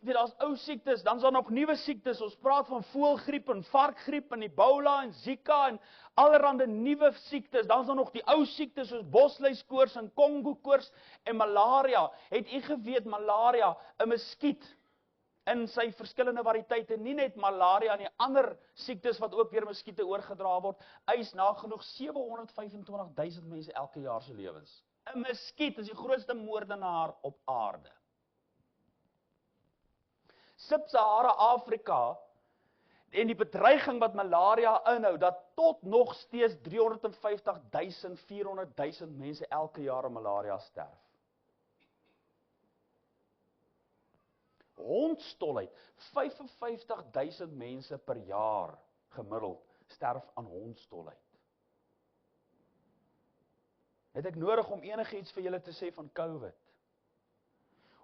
Daar's ou siektes, dan is daar nog nuwe siektes. Ons praat van voëlgriep en varkgriep en Ebola en Zika en allerhande nuwe siektes. Dan is daar nog die ou siektes soos bosluiskoors en Kongo-koors en malaria. Het u geweet malaria, 'n muskiet in sy verskillende variëteite, nie net malaria nie, ander siektes wat ook deur muskiete oorgedra word, eis nagenoeg 725.000 mense elke jaar se lewens. 'n Muskiet is die grootste moordenaar op aarde. Sub-Sahara Afrika en die bedreiging wat malaria inhou, dat tot nog steeds 350.000, 400.000 mense elke jaar aan malaria sterf. Hondstolheid, 55.000 mense per jaar gemiddeld sterf aan hondstolheid. Het ek nodig om enigiets vir julle te sê van COVID?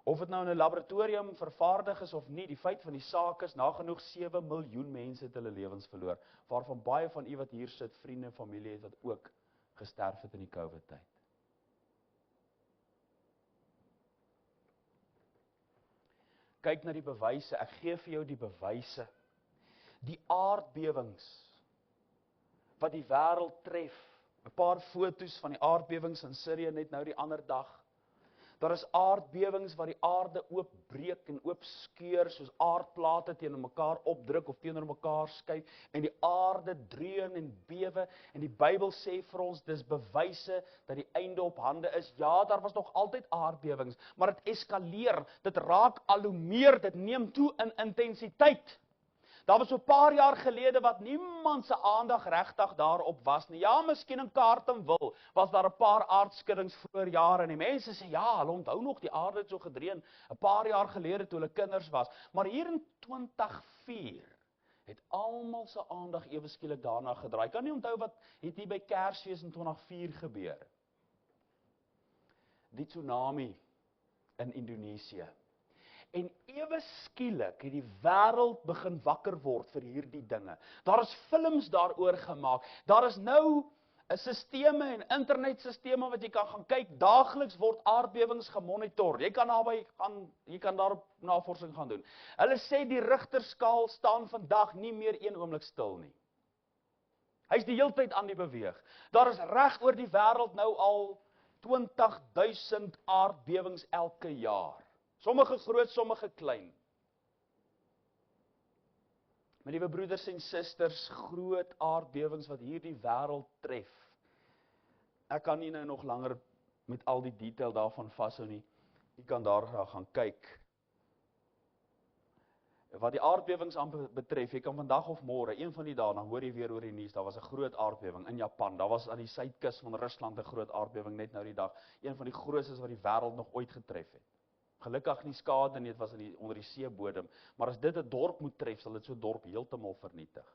Of dit nou in 'n laboratorium vervaardig is of nie, die feit van die saak is, nagenoeg 7 miljoen mense het hulle lewens verloor, waarvan baie van u wat hier sit, vriende en familie het wat ook gesterf het in die COVID-tyd. Kyk na die bewyse, ek gee vir jou die bewyse. Die aardbewings wat die wêreld tref. 'n Paar foto's van die aardbewings in Sirië net nou die ander dag. Daar is aardbewings waar die aarde oopbreek en oopskeur, soos aardplate teenoor mekaar opdruk of teenoor mekaar skuif, en die aarde dreun en bewe, en die Bybel sê vir ons, dis bewyse dat die einde op hande is. Ja, daar was nog altyd aardbewings, maar dit eskaleer, dit raak al hoe meer, dit neem toe in intensiteit. Daar was so 'n paar jaar gelede wat niemand se aandag regtig daarop was nie. Ja, miskien in Carletonville was daar 'n paar aardskuddings vroeër jare en die mense sê ja, hulle onthou nog die aarde het so gedreun 'n paar jaar gelede toe hulle kinders was. Maar hier in 2004 het almal se aandag ewe skielik daarna gedraai. Ek kan nie onthou wat het hier by Kersfees in 2004 gebeur. Die tsunami in Indonesië. En ewe skielik het die wêreld begin wakker word vir hierdie dinge. Daar is films daaroor gemaak. Daar is nou 'n sisteme en internetsisteme wat jy kan gaan kyk. Daagliks word aardbewings gemonitor. Jy kan daarop navorsing gaan doen. Hulle sê die Richterskaal staan vandag nie meer een oomblik stil nie. Hy's die heeltyd aan die beweeg. Daar is reg oor die wêreld nou al 20.000 aardbewings elke jaar. Sommige groot, sommige klein. My liewe broeders en susters, groot aardbewings wat hierdie wêreld tref. Ek kan nie nou nog langer met al die detail daarvan vashou nie. Jy kan daar gaan kyk. Wat die aardbewings betref, jy kan vandag of môre, een van die dae, dan hoor jy weer oor die nuus, daar was 'n groot aardbewing in Japan. Daar was aan die suidkus van Rusland 'n groot aardbewing net nou die dag. Een van die grootstes wat die wêreld nog ooit getref het. Gelukkig nie skade nie, dit was onder die seebodem, maar as dit 'n dorp moet tref, sal dit so 'n dorp heeltemal vernietig.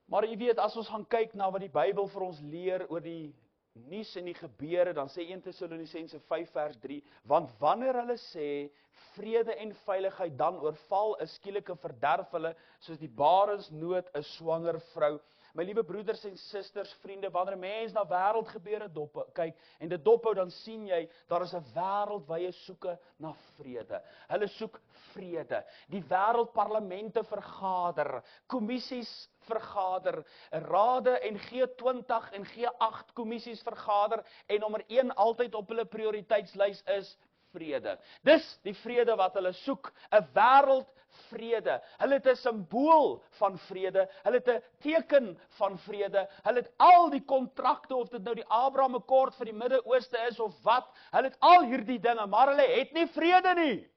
Maar jy weet, as ons gaan kyk na wat die Bybel vir ons leer oor die nuus en die gebeure, dan sê 1 Tessalonisense 5 vers 3, want wanneer hulle sê vrede en veiligheid, dan oorval 'n skielike verderf hulle, soos die barensnood 'n swanger vrou. My liewe broeders en susters, vriende, wanneer mense na wêreldgebeure kyk en dit dophou, dan sien jy, daar is 'n wêreldwye soeke na vrede. Hulle soek vrede. Die wêreldparlemente vergader, kommissies vergader, rade en G20 en G8 kommissies vergader, en nommer 1 altyd op hulle prioriteitslys is vrede. Dis die vrede wat hulle soek, 'n wêreldvrede. Hulle het 'n simbool van vrede, hulle het 'n teken van vrede, hulle het al die kontrakte, of dit nou die Abraham Akkoord vir die Midde-Ooste is of wat, hulle het al hierdie dinge, maar hulle het nie vrede nie.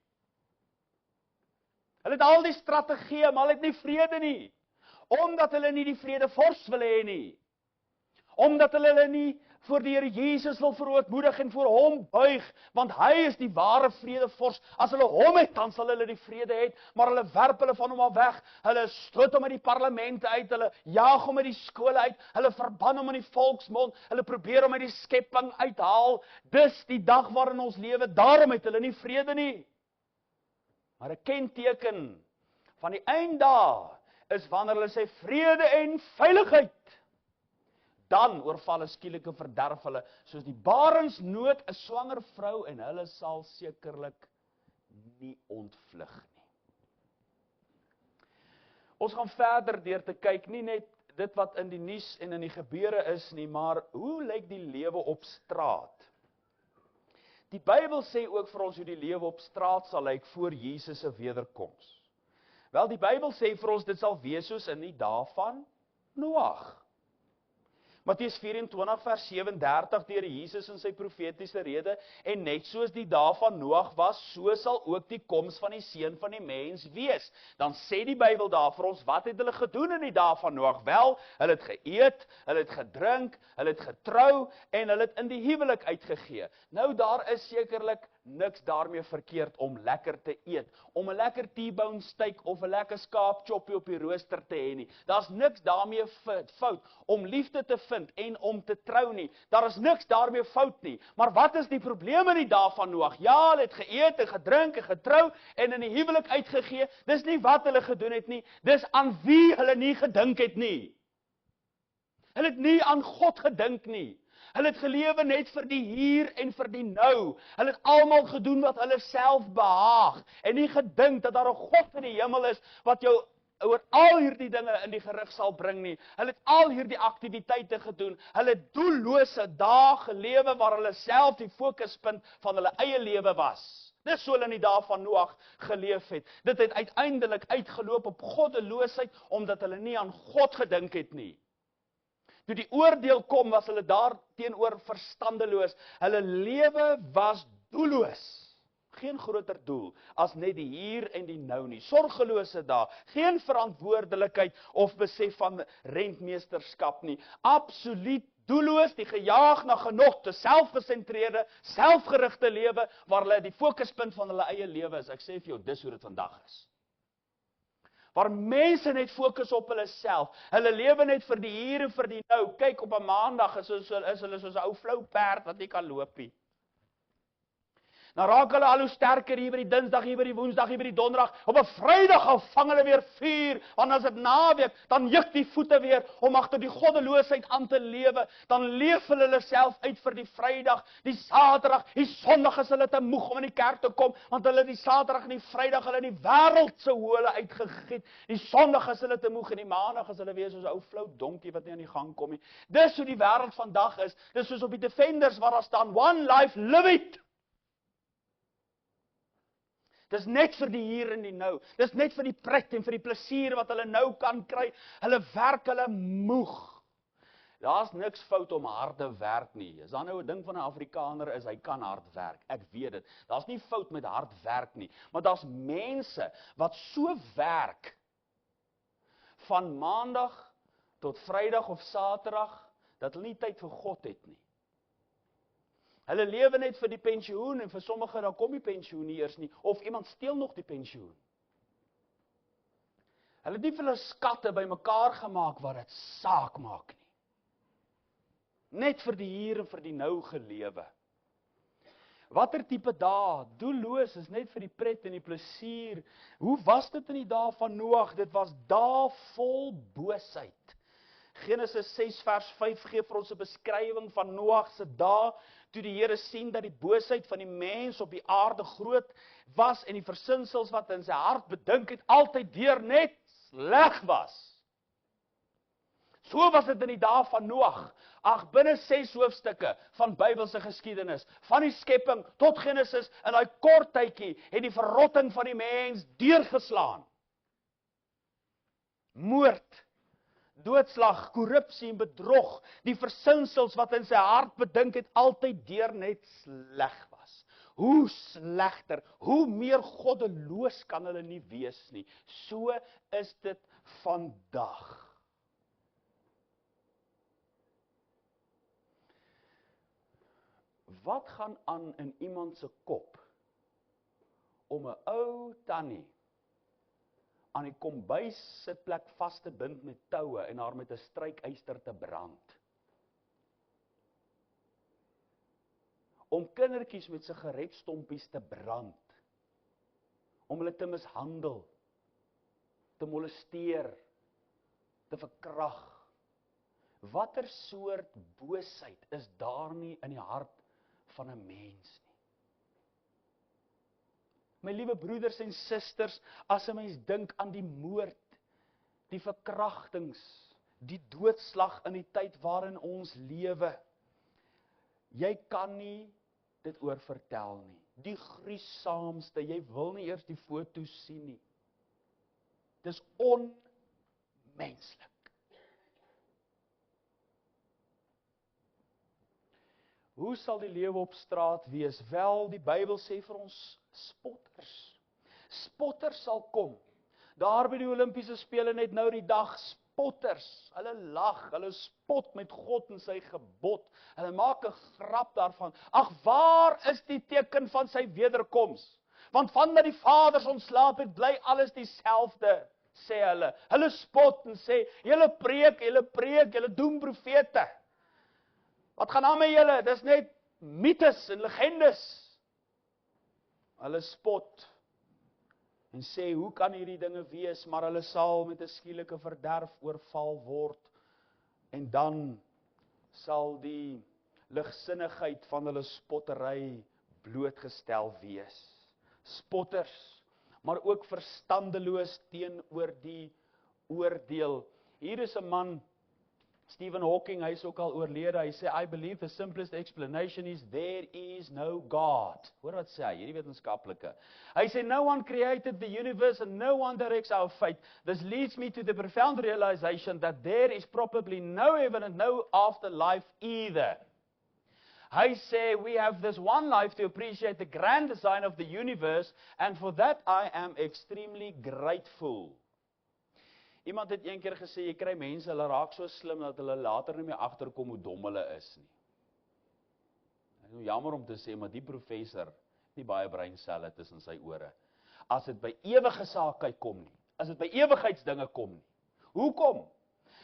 Hulle het al die strategieë, maar hulle het nie vrede nie. Omdat hulle nie die vredevors wil hê nie. Omdat hulle nie voor die Here Jesus wil verootmoedig en voor hom buig, want hy is die ware vredevors. As hulle hom het, dan sal hulle die vrede hê, maar hulle werp hulle van hom af weg. Hulle stoot hom uit die parlemente uit, hulle jaag hom uit die skole uit, hulle verban hom in die volksmond, hulle probeer hom uit die skepping uithaal. Dis die dag waarin ons lewe, daarom het hulle nie vrede nie. Maar 'n kenteken van die einddae is wanneer hulle sê vrede en veiligheid. Dan oorval 'n skielike verderf hulle, soos die barensnood 'n swanger vrou, en hulle sal sekerlik nie ontvlug nie. Ons gaan verder deur te kyk, nie net dit wat in die nuus en in die gebeure is nie, maar hoe lyk die lewe op straat? Die Bybel sê ook vir ons hoe die lewe op straat sal lyk voor Jesus se wederkoms. Wel, die Bybel sê vir ons dit sal wees soos in die dae van Noag. Matteus 24 vers 37 deur Jesus in sy profetiese rede, en net soos die dae van Noag was, so sal ook die koms van die Seun van die Mens wees. Dan sê die Bybel daar vir ons, wat het hulle gedoen in die dae van Noag? Wel, hulle het geëet, hulle het gedrink, hulle het getrou, en hulle het in die huwelik uitgegee. Nou, daar is sekerlik niks daarmee verkeerd om lekker te eet, om 'n lekker T-bone steak of 'n lekker skaapchoppie op die rooster te hê nie. Daar's niks daarmee fout om liefde te vind en om te trou nie. Daar is niks daarmee fout nie. Maar wat is die probleem in die dae van Noag? Ja, hulle het geëet en gedrink en getrou en in die huwelik uitgegee. Dis nie wat hulle gedoen het nie, dis aan wie hulle nie gedink het nie. Hulle het nie aan God gedink nie. Hulle het gelewe net vir die hier en vir die nou. Hulle het almal gedoen wat hulle self behaag en nie gedink dat daar 'n God in die hemel is wat jou oor al hierdie dinge in die gerig sal bring nie. Hulle het al hierdie aktiwiteite gedoen. Hulle het doellose dae gelewe waar hulle self die fokuspunt van hulle eie lewe was. Dis so hulle in die dae van Noag geleef het. Dit het uiteindelik uitgeloop op goddeloosheid, omdat hulle nie aan God gedink het nie. Toe die oordeel kom, was hulle daar teenoor verstandeloos. Hulle lewe was doelloos. Geen groter doel as net die hier en die nou nie. Sorgelose dae, geen verantwoordelikheid of besef van rentmeesterskap nie. Absoluut doelloos, die gejaag na genot, 'n selfgesentreerde, selfgerigte lewe waar hulle die fokuspunt van hulle eie lewe is. Ek sê vir jou, dis hoe dit vandag is. Waar mense net fokus op hulle self. Hulle lewe net vir die hier en vir die nou. Kyk, op 'n maandag is hulle soos 'n ou flou perd wat nie kan loop nie. Dan raak hulle al hoe sterker hier by die Dinsdag, hier by die Woensdag, hier by die Donderdag. Op 'n Vrydag al vang hulle weer vuur, want as dit naweek, dan juk die voete weer om agter die goddeloosheid aan te lewe. Dan leef hulle self uit vir die Vrydag, die Saterdag, die Sondag is hulle te moeg om in die kerk te kom, want hulle die Saterdag en die Vrydag hulle in die wêreld se hole uitgegiet. Die Sondag is hulle te moeg en die Maandag is hulle weer soos 'n ou flou donkie wat nie aan die gang kom nie. Dis hoe die wêreld vandag is. Dis soos op die Defenders waar daar staan one life, live it. Dis net vir die hier en die nou. Dis net vir die pret en vir die plesier wat hulle nou kan kry. Hulle werk hulle moeg. Daar's niks fout om harde werk nie. As daar nou 'n ding van 'n Afrikaner is, hy kan hard werk. Ek weet dit. Daar's nie fout met hard werk nie. Maar daar's mense wat so werk van Maandag tot Vrydag of Saterdag dat hulle nie tyd vir God het nie. Hulle lewe net vir die pensioen en vir sommige dan kom die pensioen nie eers nie, of iemand steel nog die pensioen. Hulle het nie vir hulle skatte bymekaar gemaak wat dit saak maak nie. Net vir die hier en vir die nou gelewe. Watter tipe dae? Doelloos is net vir die pret en die plesier. Hoe was dit in die dae van Noag? Dit was dae vol boosheid. Genesis 6 vers 5 gee vir ons 'n beskrywing van Noag se dae, toe die Here sien dat die boosheid van die mens op die aarde groot was en die versinsels wat in sy hart bedink het altyd deur net sleg was. So was dit in die dae van Noag. Binne 6 hoofstukke van Bybelse geskiedenis, van die skepping tot Genesis, in daai kort tydjie het die verrotting van die mens deurgeslaan. Moord, doodslag, korrupsie en bedrog, die versinsels wat in sy hart bedink het altyd deur net sleg was. Hoe slegter, hoe meer goddeloos kan hulle nie wees nie. So is dit vandag. Wat gaan aan in iemand se kop om 'n ou tannie aan die kombuis sitplek vas te bind met toue en haar met 'n strykyster te brand? Om kindertjies met sigaretstompies te brand, om hulle te mishandel, te molesteer, te verkrag. Watter soort boosheid is daar nie in die hart van 'n mens nie? My liewe broeders en susters, as 'n mens dink aan die moord, die verkrachtings, die doodslag in die tyd waarin ons lewe, jy kan nie dit oor vertel nie. Die gruisaamste, jy wil nie eers die foto's sien nie. Dis onmenslik. Hoe sal die lewe op straat wees? Wel, die Bybel sê vir ons spotters. Spotters sal kom. Daar by die Olimpiese spele net nou die dag, spotters. Hulle lag, hulle spot met God en sy gebod. Hulle maak 'n grap daarvan. Ag, waar is die teken van sy wederkoms? Want vandat die vaders ontslaap het, bly alles dieselfde, sê hulle. Hulle spot en sê, julle preek, julle doen profete. Wat gaan aan met julle? Dis net mites en legendes. Hulle spot en sê, hoe kan hierdie dinge wees? Maar hulle sal met 'n skielike verderf oorval word. En dan sal die ligsinnigheid van hulle spottery blootgestel wees. Spotters, maar ook verstandeloos teenoor die oordeel. Hier is 'n man, Stephen Hawking, hy is ook al oorlede. Hy sê, I believe the simplest explanation is there is no God. Hoor wat sê hy, hierdie wetenskaplike. Hy sê, no one created the universe and no one directs our fate. This leads me to the profound realization that there is probably no heaven and no afterlife either. Hy sê, we have this one life to appreciate the grand design of the universe, and for that I am extremely grateful. Iemand het een keer gesê, jy kry mense, hulle raak so slim, dat hulle later nie meer agterkom hoe dom hulle is nie. Dit is jammer om te sê, maar die professor, nie baie breinselle tussen sy ore. As dit by ewige sake kom nie, as dit by ewigheidsdinge kom nie. Hoekom?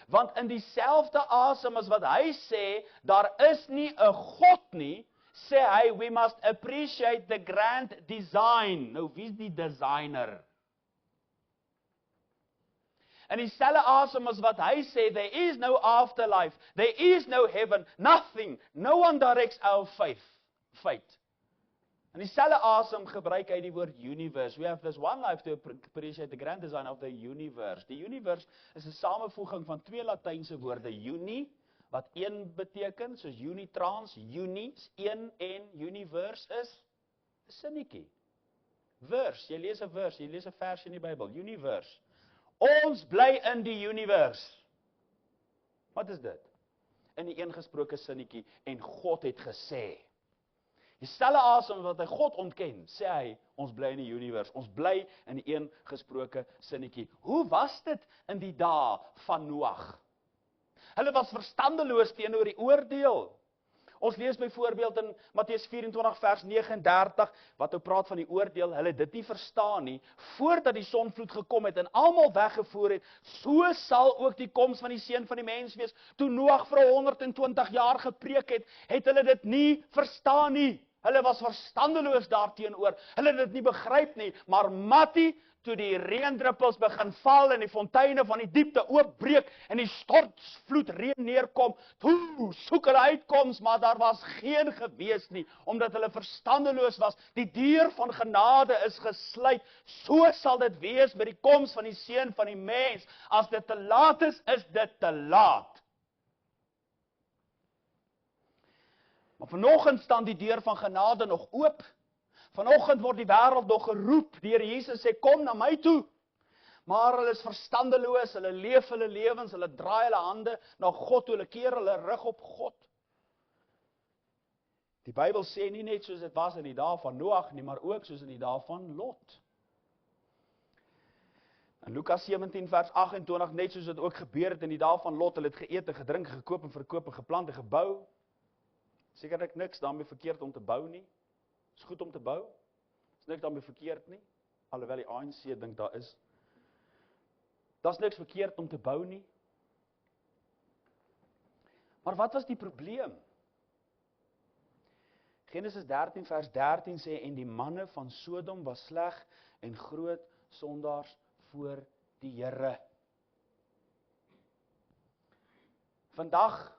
Want in dieselfde asem as wat hy sê, daar is nie 'n God nie, sê hy, we must appreciate the grand design. Nou, wie is die designer? In dieselfde asem as wat hy sê, there is no afterlife, there is no heaven, nothing, no one directs our fate. In dieselfde asem gebruik hy die woord universe. We have this one life to appreciate the grand design of the universe. Die universe is 'n samevoeging van twee Latynse woorde, uni, wat een beteken, soos unitrans, uni is een en universe is 'n sinnetjie. Verse, jy lees 'n vers in die Bybel, universe. Ons bly in die universe. Wat is dit? In die eengesproke sinnetjie, en God het gesê. Dieselfde asem wat hy God ontken, sê hy, ons bly in die universe, ons bly in die eengesproke sinnetjie. Hoe was dit in die dae van Noag? Hulle was verstandeloos teenoor die oordeel. Ons lees byvoorbeeld in Matteus 24 vers 39, wat ook praat van die oordeel, hulle dit nie verstaan nie, voordat die sonvloed gekom het en almal weggevoer het, so sal ook die koms van die Seun van die Mens wees. Toe Noag vir 120 jaar gepreek het, het hulle dit nie verstaan nie. Hulle was verstandeloos daarteenoor, hulle het dit nie begryp nie, maar Mattie, toe die reendruppels begin val en die fonteine van die diepte oopbreek en die stortvloed reën neerkom, toe soek hulle uitkoms, maar daar was geen gewees nie, omdat hulle verstandeloos was. Die deur van genade is gesluit, so sal dit wees by die koms van die Seun van die Mens. As dit te laat is dit te laat. Maar vanoggend staan die deur van genade nog oop. Vanoggend word die wêreld nog geroep, deur Jesus sê, kom na my toe. Maar hulle is verstandeloos, hulle leef hulle lewens, hulle draai hulle hande na God, hulle keer hulle rug op God. Die Bybel sê nie net soos dit was in die dae van Noag nie, maar ook soos in die dae van Lot. In Lukas 17 vers 28, net soos dit ook gebeur het in die dae van Lot, hulle het geëet en gedrink, gekoop en verkoop en geplant en gebou. Sekerlik niks daarmee verkeerd om te bou nie. Is goed om te bou. Is niks daarmee verkeerd nie. Alhoewel die ANC dink daar is. Daar's niks verkeerd om te bou nie. Maar wat was die probleem? Genesis 13 vers 13 sê, en die manne van Sodom was sleg en groot sondaars voor die Here. Vandag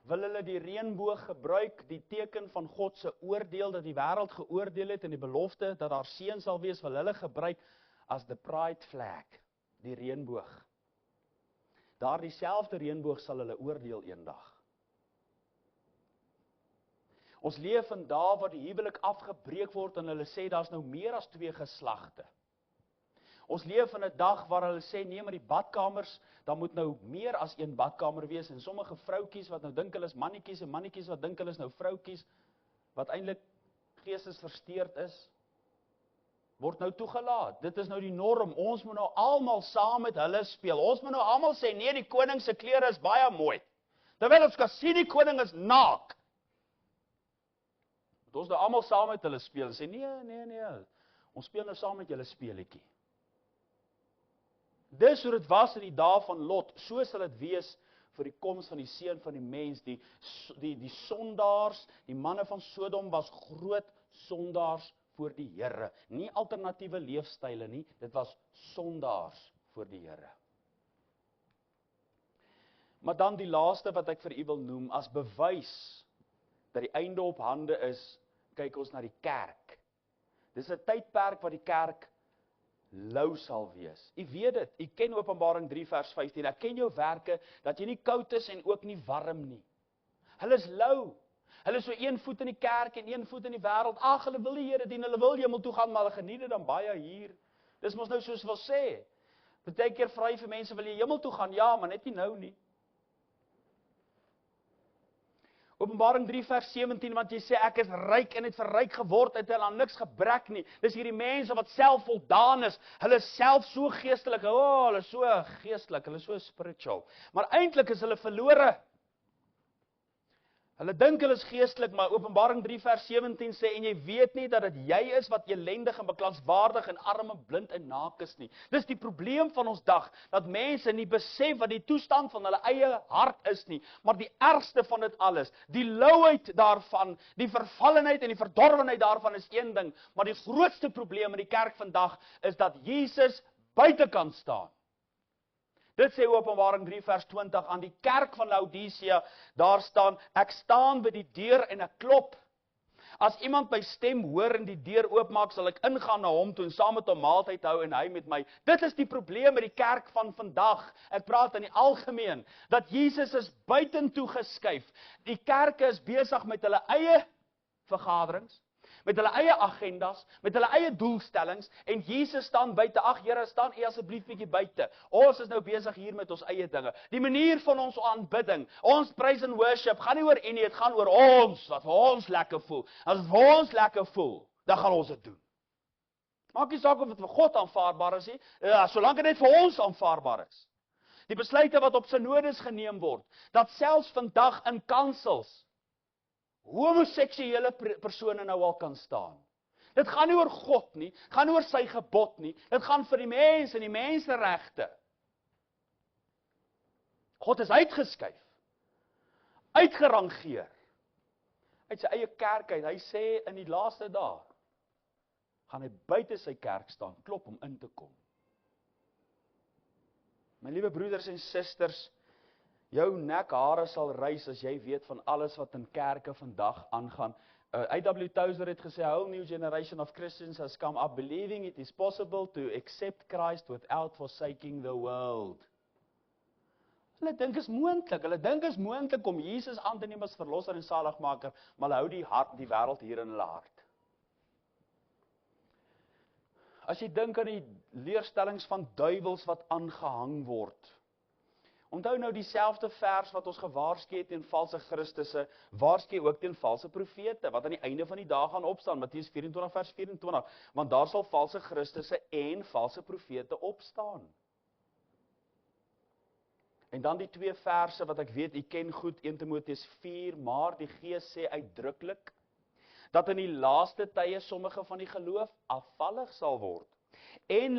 wil hulle die reënboog gebruik, die teken van God se oordeel, dat die wêreld geoordeel het, en die belofte, dat daar seën sal wees, wil hulle gebruik as the pride flag, die reënboog. Daar dieselfde reënboog sal hulle oordeel eendag. Ons leef in dae waar die huwelik afgebreek word, en hulle sê, daar's nou meer as 2 geslagte. Ons leef in 'n dag waar hulle sê, nee, maar die badkamers, daar moet nou meer as 1 badkamer wees, en sommige vroutjies wat nou dink hulle is mannetjies, en mannetjies wat dink hulle is nou vroutjies, wat eintlik geestesversteurd is, word nou toegelaat. Dit is nou die norm, ons moet nou almal saam met hulle speel, ons moet nou almal sê, nee, die koning se klere is baie mooi, terwyl ons kan sien, die koning is naak. Moet ons nou almal saam met hulle speel, en sê, nee, ons speel nou saam met julle speletjie. Dis hoe dit was in die dae van Lot, so sal dit wees vir die koms van die Seun van die Mens, die sondaars, die manne van Sodom was groot sondaars voor die Here. Nie alternatiewe leefstyle nie, dit was sondaars voor die Here. Maar dan die laaste wat ek vir u wil noem, as bewys dat die einde op hande is, kyk ons na die kerk. Dis 'n tydperk wat die kerk lou sal wees. U weet dit, u ken Openbaring 3 vers 15, ek ken jou werke, dat jy nie koud is en ook nie warm nie. Hulle is lou. Hulle is so 1 voet in die kerk en 1 voet in die wêreld. Ag, hulle wil die Here dien, hulle wil hemel toe gaan, maar hulle geniet dit dan baie hier. Dis mos nou soos wil sê. Partykeer vra jy vir mense, wil jy hemel toe gaan? Ja, maar net nie nou nie. Openbaring 3 vers 17, want jy sê ek is ryk en het verryk geword, het hulle aan niks gebrek nie. Dis hierdie mense wat selfvoldaan is. Hulle is self so geestelik. Hulle is so geestelik, hulle is so spiritual. Maar eintlik is hulle verlore. Hulle dink hulle is geestelik, maar Openbaring 3 vers 17 sê, en jy weet nie dat dit jy is wat elendig en beklaanswaardig en arm en blind en naak is nie. Dis die probleem van ons dag, dat mense nie besef wat die toestand van hulle eie hart is nie, maar die ergste van dit alles, die louheid daarvan, die vervallenheid en die verdorwenheid daarvan is een ding, maar die grootste probleem in die kerk vandag is dat Jesus buitekant staan. Dit sê Openbaring 3 vers 20 aan die kerk van Laodicea, daar staan, ek staan by die deur en ek klop. As iemand my stem hoor en die deur oopmaak, sal ek ingaan na hom toe en saam met hom maaltyd hou en hy met my. Dit is die probleem met die kerk van vandag. Ek praat in die algemeen, dat Jesus is buitentoe geskuif. Die kerke is besig met hulle eie vergaderings, met hulle eie agendas, met hulle eie doelstellings, en Jesus staan buite. Ag Here, staan U asseblief bietjie buite. Ons is nou besig hier met ons eie dinge. Die manier van ons aanbidding, ons praise and worship, gaan nie oor U nie, dit gaan oor ons, wat vir ons lekker voel. As dit vir ons lekker voel, dan gaan ons dit doen. Maak nie saak of dit vir God aanvaarbaar is nie, solank dit net vir ons aanvaarbaar is. Die besluite wat op synodes geneem word, dat selfs vandag in kansels, homoseksuele persone nou al kan staan. Dit gaan nie oor God nie, gaan nie oor sy gebod nie, dit gaan vir die mens en die menseregte. God is uitgeskuif, uitgerangeer, uit sy eie kerk uit. Hy sê in die laaste dae, gaan hy buite sy kerk staan, klop om in te kom. My liewe broeders en susters, jou nekhare sal rys as jy weet van alles wat in kerke vandag aangaan. A.W. Tozer het gesê, a whole new generation of Christians has come up believing it is possible to accept Christ without forsaking the world. Hulle dink is moontlik, om Jesus aan te neem as verlosser en saligmaker, maar hulle hou die wêreld hier in hulle hart. As jy dink aan die leerstellings van duiwels wat aangehang word, onthou nou dieselfde vers wat ons gewaarsku het teen valse Christusse, waarsku ook teen valse profete, wat aan die einde van die dag gaan opstaan, Matteus 24 vers 24, want daar sal valse Christusse en valse profete opstaan. En dan die 2 verse wat ek weet, u ken goed, 1 Timoteus 4, maar die Gees sê uitdruklik, dat in die laaste tye sommige van die geloof afvallig sal word, en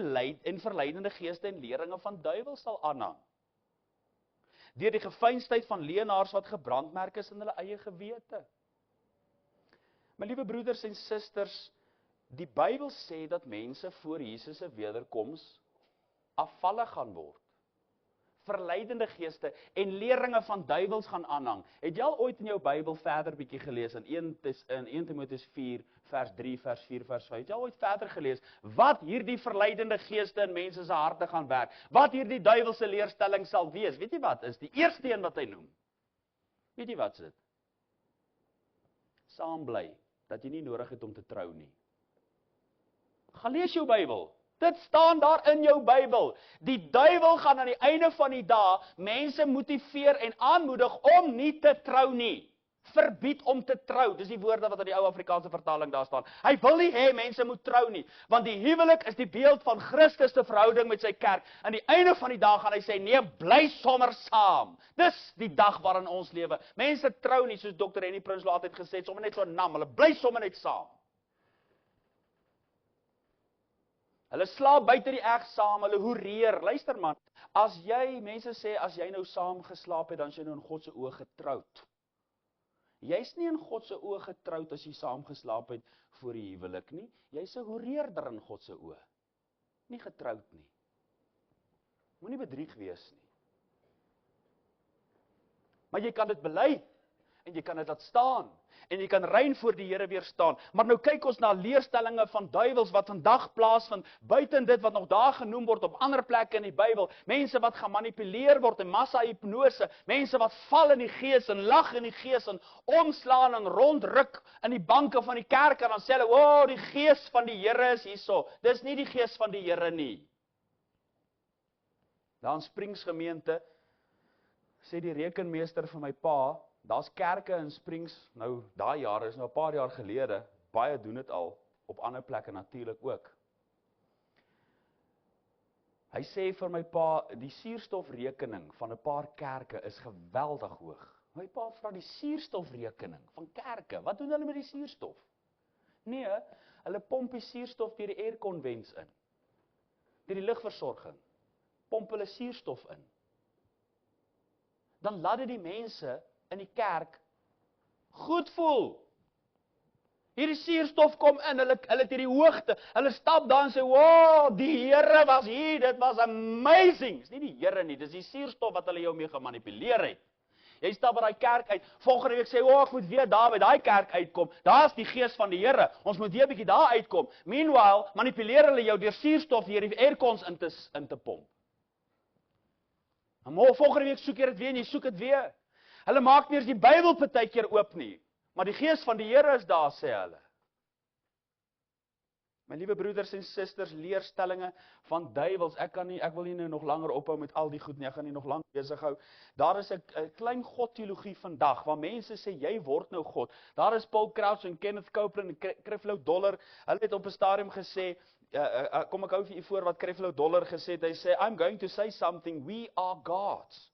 verleidende geeste en leringe van duiwels sal aanhang. Deur die gefeinsdheid van leenaars wat gebrandmerk is in hulle eie gewete. My liewe broeders en susters, die Bybel sê dat mense voor Jesus se wederkoms afvallig gaan word. Verleidende geeste en leringe van duiwels gaan aanhang. Het jy al ooit in jou Bybel verder bietjie gelees in 1 Timoteus 4 vers 3 vers 4 vers 5? Het jy al ooit verder gelees wat hierdie verleidende geeste in mense se harte gaan werk? Wat hierdie duiwelse leerstelling sal wees? Weet jy wat is die eerste een wat hy noem? Weet jy wat is dit? Saam bly, dat jy nie nodig het om te trou nie. Gaan lees jou Bybel. Dit staan daar in jou Bybel. Die duiwel gaan aan die einde van die dag mense motiveer en aanmoedig om nie te trou nie. Verbied om te trou. Dis die woorde wat in die ou Afrikaanse vertaling daar staan. Hy wil nie hê mense moet trou nie, want die huwelik is die beeld van Christus se verhouding met sy kerk. Aan die einde van die dag gaan hy sê, nee, bly sommer saam. Dis die dag waarin ons lewe. Mense trou nie, soos Dr. Henny Prinsloo altyd gesê het, sommer net so nam, hulle bly sommer net saam. Hulle slaap buite die eg saam, hulle hoereer. Luister man, mense sê, as jy nou saam geslaap het, dan is jy nou in God se oë getroud. Jy's nie in God se oë getroud as jy saam geslaap het voor die huwelik nie. Jy's 'n hoereerder in God se oë. Nie getroud nie. Moenie bedrieg wees nie. Maar jy kan dit bely. en jy kan dit laat staan. En jy kan rein voor die Here weer staan. Maar nou kyk ons na leerstellinge van duiwels wat vandag plaasvind, buiten dit wat nog daar genoem word op ander plekke in die Bybel. Mense wat gemanipuleer word in massa-hipnose, mense wat val in die gees en lag in die gees en omslaan en rondruk in die banke van die kerk en dan sê hulle, "O, die gees van die Here is hierso." Dis nie die gees van die Here nie. Daar in Springs gemeente sê die rekenmeester vir my pa, daar's kerke in Springs, nou daai jare is nou 'n paar jaar gelede, baie doen dit al, op ander plekke natuurlik ook. Hy sê vir my pa, die suurstofrekening van 'n paar kerke is geweldig hoog. My pa vra die suurstofrekening van kerke, wat doen hulle met die suurstof? Nee, hulle pomp die suurstof deur die airconvents in. Deur die lugversorging. Pomp hulle suurstof in. Dan laat dit die mense in die kerk goed voel. Hierdie suurstof kom in, hulle het hierdie hoogte, hulle stap daar en sê, "Wow, die Here was hier, dit was amazing." Dis nie die Here nie, dis die suurstof wat hulle jou mee gemanipuleer het. Jy stap by daai kerk uit, volgende week sê, "O, ek moet weer daar by daai kerk uitkom. Daar's die gees van die Here. Ons moet weer 'n bietjie daar uitkom." Meanwhile, manipuleer hulle jou deur suurstof deur die aircons in te pomp. En volgende week soek jy dit weer en jy soek dit weer. Hulle maak nie eens die Bybel partykeer oop nie, maar die gees van die Here is daar, sê hulle. My liewe broeders en susters, leerstellinge van duiwels, ek wil nie nou nog langer ophou met al die goed nie, ek gaan nie nog lank besig hou. Daar is 'n klein godteologie vandag, waar mense sê, jy word nou God. Daar is Paul Crouch en Kenneth Copeland en Creflo Dollar, hulle het op 'n stadium gesê, kom ek hou vir u voor wat Creflo Dollar gesê het, hy sê, "I'm going to say something, we are gods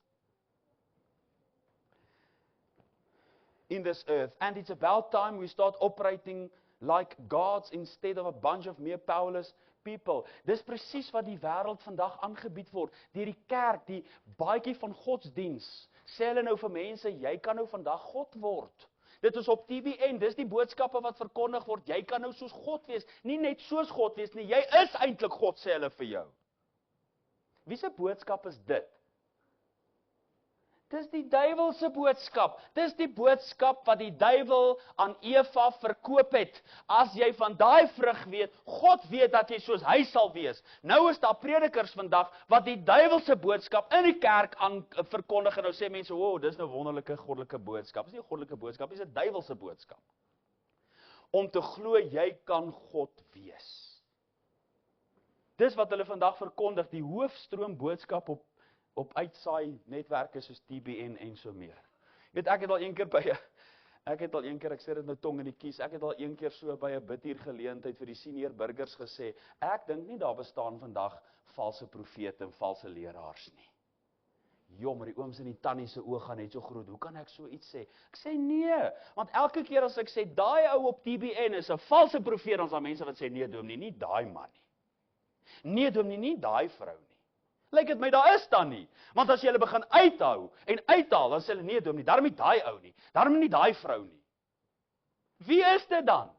in this earth, and it's about time we start operating like gods instead of a bunch of mere powerless people." Dis presies wat die wêreld vandag aangebied word, deur die kerk, die baadjie van godsdiens. Sê hulle nou vir mense, jy kan nou vandag God word. Dit is op TBN, dis die boodskappe wat verkondig word, jy kan nou soos God wees, nie net soos God wees nie, jy is eintlik God, sê hulle vir jou. Wie se boodskap is dit? Dis die duiwel se boodskap. Dis die boodskap wat die duiwel aan Eva verkoop het. As jy van daai vrug weet, God weet dat jy soos hy sal wees. Nou is daar predikers vandag wat die duiwel se boodskap in die kerk aan verkondig en nou sê mense, "Wow, dis nou wonderlike goddelike boodskap." Dis nie 'n goddelike boodskap, dis 'n duiwel se boodskap. Om te glo jy kan God wees. Dis wat hulle vandag verkondig, die hoofstroom boodskap op uitsaai netwerke soos TBN en so meer. Jy weet, ek het al een keer, ek sê dit nou tong in die kies, ek het al een keer so by 'n bidtuur geleentheid vir die senior burgers gesê, ek dink nie daar bestaan vandag valse profete en valse leraars nie. Maar die ooms en die tannie se oë gaan net so groot, hoe kan ek so iets sê? Ek sê nee, want elke keer as ek sê, daai ou op TBN is 'n valse profeet, dan is daar mense wat sê, nee dominee, nie daai man nie. Nee dominee, nie daai vrou nie. Lyk dit my, daar is dan nie. Want as jy hulle begin uithou en uithaal, dan sê hulle, nee dominee, daarom nie daai ou nie, daarom nie daai vrou nie. Wie is dit dan?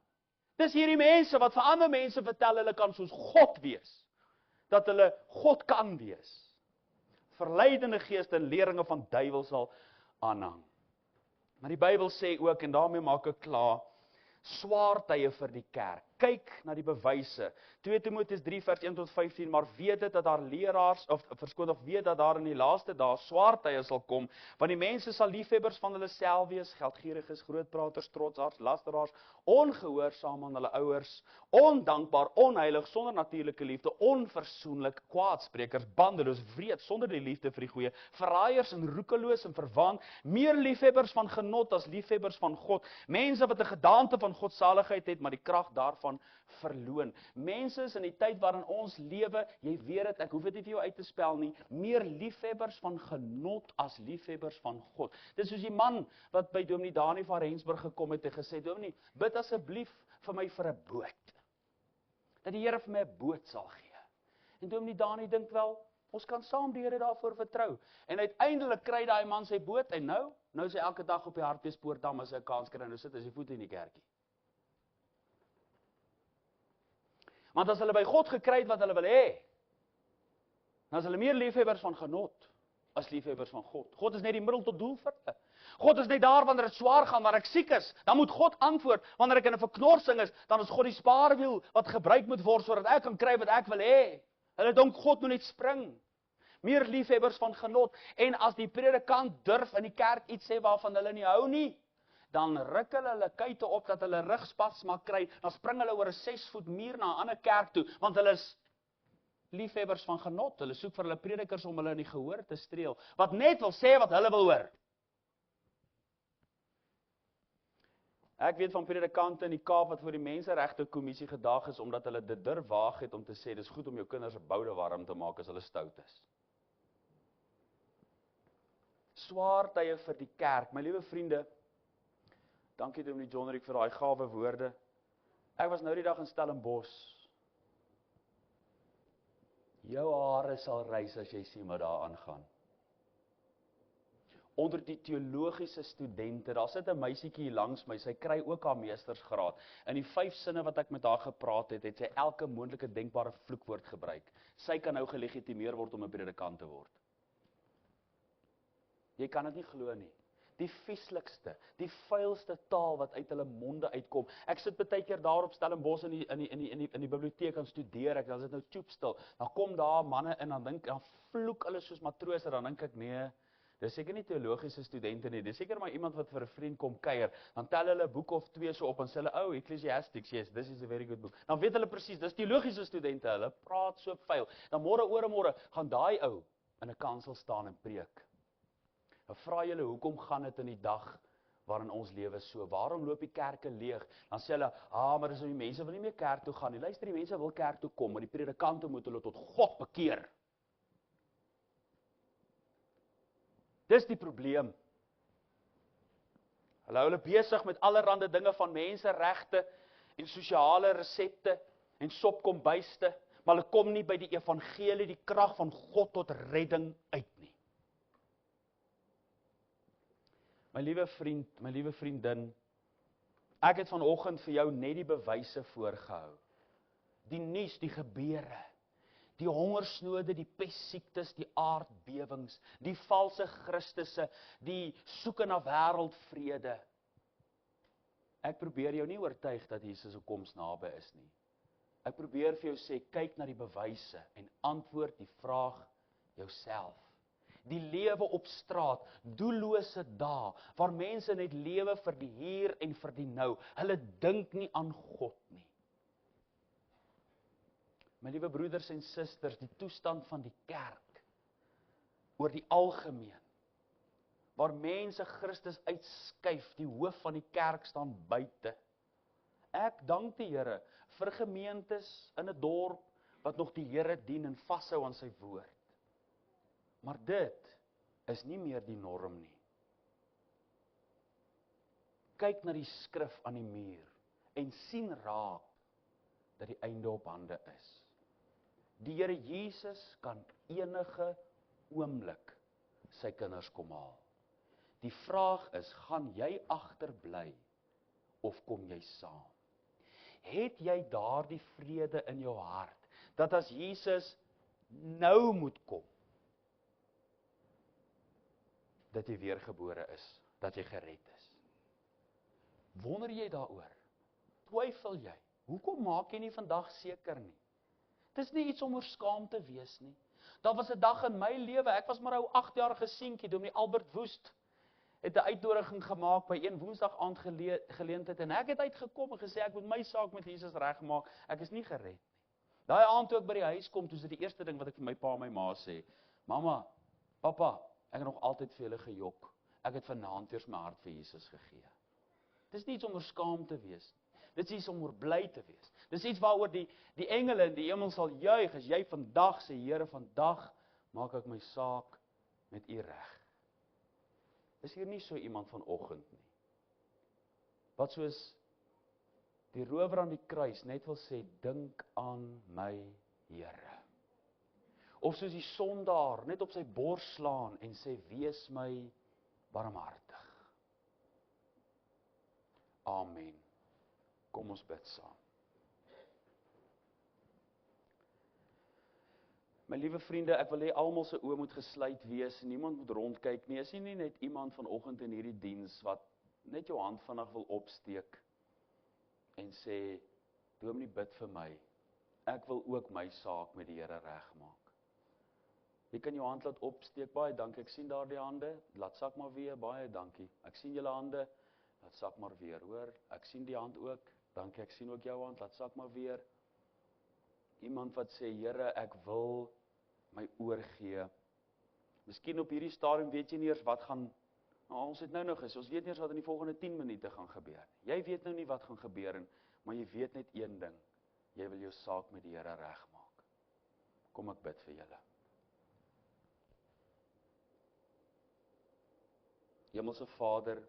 Dis hierdie mense wat vir ander mense vertel, hulle kan soos God wees. Dat hulle God kan wees. Verleidende geeste en leringe van duiwel sal aanhang. Maar die Bybel sê ook, en daarmee maak ek klaar, swaar tye vir die kerk. Kyk na die bewyse. 2 Timoteus 3 vers 1 tot 15, maar weet dit dat daar leraars, weet dat daar in die laaste dae swaar tye sal kom, want die mense sal liefhebbers van hulle self wees, geldgieriges, grootpraters, trotsaards, lasteraars, ongehoorsaam aan hulle ouers, ondankbaar, onheilig, sonder natuurlike liefde, onversoenlik, kwaadsprekers, bandeloos, wreed, sonder die liefde vir die goeie, verraaiers en roekeloos en verwaand, meer liefhebbers van genot as liefhebbers van God, mense wat 'n gedaante van godsaligheid het, maar die krag daarvan verloon. Mense is in die tyd waarin ons lewe, jy weet dit, ek hoef dit nie vir jou uit te spel nie, meer liefhebbers van genot as liefhebbers van God. Dit is soos die man wat by Dominee Dani van Rensburg gekom het en gesê, Dominee, bid asseblief vir my vir 'n boot. Dat die Here vir my 'n boot sal gee. En Dominee Dani dink wel, ons kan saam die Here daarvoor vertrou. En uiteindelik kry daai man sy boot en nou is hy elke dag op die Hartbeespoortdam as hy 'n kans kry en nou sit hy sy voete in die kerkie. Want as hulle by God gekry het wat hulle wil hê, dan is hulle meer liefhebbers van genot as liefhebbers van God. God is net die middel tot doel vir hulle. God is net daar wanneer dit swaar gaan, wanneer ek siek is, dan moet God antwoord. Wanneer ek in 'n verknorsing is, dan is God die spaarwiel wat gebruik moet word sodat ek kan kry wat ek wil hê. Hulle dink God moet net spring. Meer liefhebbers van genot. En as die predikant durf in die kerk iets sê waarvan hulle nie hou nie, dan ruk hulle kuite op dat hulle rugspas mag kry, dan spring hulle oor 'n 6 voet muur na 'n ander kerk toe, want hulle is liefhebbers van genot. Hulle soek vir hulle predikers om hulle in die gehoor te streel, wat net wil sê wat hulle wil hoor. Ek weet van predikante in die Kaap wat voor die Menseregte Kommissie gedag is, omdat hulle dit durf waag het om te sê, dis goed om jou kinders 'n boude warm te maak as hulle stout is. Swaar tye vir die kerk. My liewe vriende, dankie Dominee John Rick vir daai gawe woorde. Ek was nou die dag in Stellenbosch. Jou hare sal rys as jy sien wat daar aangaan. Onder die teologiese studente, daar sit 'n meisietjie langs my, sy kry ook haar meestersgraad. In die 5 sinne wat ek met haar gepraat het, het sy elke moontlike denkbare vloekwoord gebruik. Sy kan nou gelegitimeer word om 'n predikant te word. Jy kan dit nie glo nie. Die vieslikste, die vuilste taal wat uit hulle monde uitkom. Ek sit baie keer daar op Stellenbosch in die biblioteek en studeer ek, dan is dit nou toepstil. Dan kom daar manne in, dan vloek hulle soos matrose, dan dink ek nee, dis seker nie teologiese studente nie, dis seker maar iemand wat vir 'n vriend kom kuier. Dan tel hulle 'n boek of 2 so op en sê hulle, "Oh, Ecclesiastes, yes, this is a very good book." Dan weet hulle presies, dis teologiese studente, hulle praat so vuil. Dan môre gaan daai ou in 'n kansel staan en preek. Dan vra julle, hoekom gaan dit in die dag waarin ons lewe so? Waarom loop die kerke leeg? Dan sê hulle, maar dis nou die mense wil nie meer kerk toe gaan nie. Luister, die mense wil kerk toe kom, maar die predikante moet hulle tot God bekeer. Dis die probleem. Hulle hou hulle besig met allerlei dinge van menseregte en sosiale resepte en sopkombuiste, maar hulle kom nie by die evangelie, die krag van God tot redding uit nie. My liewe vriend, my liewe vriendin, ek het vanoggend vir jou net die bewyse voorgehou. Die nuus, die gebeure, die hongersnode, die pestsiektes, die aardbewings, die valse Christusse, die soeke na wêreldvrede. Ek probeer jou nie oortuig dat Jesus se koms naby is nie. Ek probeer vir jou sê, kyk na die bewyse en antwoord die vraag jouself. Die lewe op straat, doellose dae, waar mense net lewe vir die hier en vir die nou. Hulle dink nie aan God nie. My liewe broeders en susters, die toestand van die kerk, oor die algemeen, waar mense Christus uitskuif, die hoof van die kerk staan buite. Ek dank die Here vir gemeentes in 'n dorp, wat nog die Here dien en vashou aan sy woord. Maar dit is nie meer die norm nie. Kyk na die skrif aan die muur en sien raak dat die einde op hande is. Die Here Jesus kan enige oomblik sy kinders kom haal. Die vraag is, gaan jy agterbly of kom jy saam? Het jy daardie vrede in jou hart, dat as Jesus nou moet kom, dat jy weergebore is, dat jy gered is? Wonder jy daaroor? Twyfel jy? Hoekom maak jy nie vandag seker nie? Dit is nie iets om oor skaam te wees nie. Daar was 'n dag in my lewe, ek was maar 'n 8-jarige seentjie, Dominee Albert Woest het 'n uitnodiging gemaak by een Woensdag aand geleentheid en ek het uitgekom en gesê ek moet my saak met Jesus regmaak. Ek is nie gered nie. Daai aand toe ek by die huis kom, toe is dit die eerste ding wat ek vir my pa en my ma sê. Mamma, pappa, ek het nog altyd vir julle gejok. Ek het vanaand eers my hart vir Jesus gegee. Dis nie iets om oor skaam te wees nie. Dit is iets om oor bly te wees. Dis iets waaroor die engele in die hemel sal juig as jy vandag sê, Here, vandag maak ek my saak met U reg. Is hier nie so iemand vanoggend nie, wat soos die rower aan die kruis net wil sê, dink aan my Here. Of soos die sondaar net op sy bors slaan en sê, wees my barmhartig. Amen. Kom ons bid saam. My liewe vriende, ek wil hê almal se oë moet gesluit wees, niemand moet rondkyk nie. Is nie net iemand vanoggend in hierdie diens wat net jou hand vinnig wil opsteek en sê, Dominee, bid vir my. Ek wil ook my saak met die Here regmaak. Jy kan jou hand laat opsteek, baie dankie. Ek sien daardie hande, laat sak maar weer, baie dankie. Ek sien julle hande, laat sak maar weer, hoor. Ek sien die hand ook, dankie. Ek sien ook jou hand, laat sak maar weer. Iemand wat sê, Here, ek wil my oorgee. Miskien op hierdie stadium weet jy nie eers wat gaan, ons het nou is, ons weet nie eers wat in die volgende 10 minute gaan gebeur. Jy weet nou nie wat gaan gebeur, maar jy weet net een ding, jy wil jou saak met die Here regmaak. Kom ek bid vir julle. Hemelse Vader,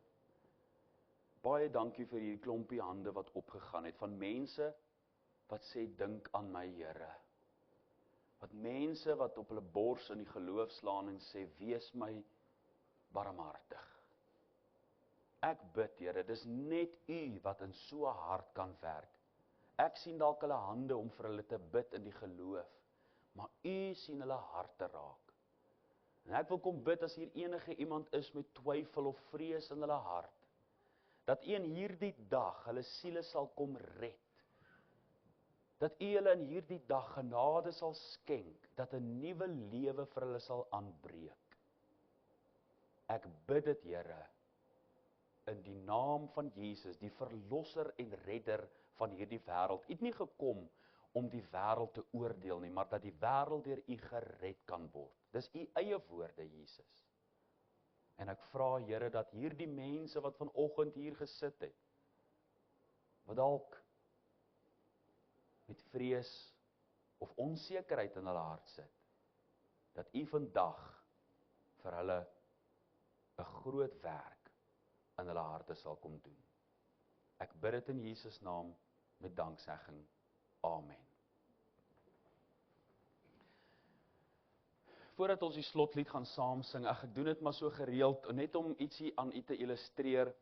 baie dankie vir hierdie klompie hande wat opgegaan het, van mense wat sê, dink aan my Here. Wat mense wat op hulle bors in die geloof slaan en sê, wees my barmhartig. Ek bid, Here, dis net U wat in so 'n hart kan werk. Ek sien dalk hulle hande om vir hulle te bid in die geloof, maar U sien hulle harte raak. En ek wil kom bid as hier enige iemand is met twyfel of vrees in hulle hart, dat U in hierdie dag hulle siele sal kom red. Dat U hulle in hierdie dag genade sal skenk, dat 'n nuwe lewe vir hulle sal aanbreek. Ek bid dit, Here, in die naam van Jesus, die verlosser en redder van hierdie wêreld. U het nie gekom om die wêreld te oordeel nie, maar dat die wêreld deur U gered kan word. Dis U eie woorde, Jesus. En ek vra, Here, dat hierdie mense wat vanoggend hier gesit het, wat dalk met vrees of onsekerheid in hulle hart sit, dat U vandag vir hulle 'n groot werk in hulle harte sal kom doen. Ek bid dit in Jesus naam met danksegging. Amen. Voordat ons die slotlied gaan saam sing, ek doen dit maar so gereeld, net om ietsie aan u te illustreer,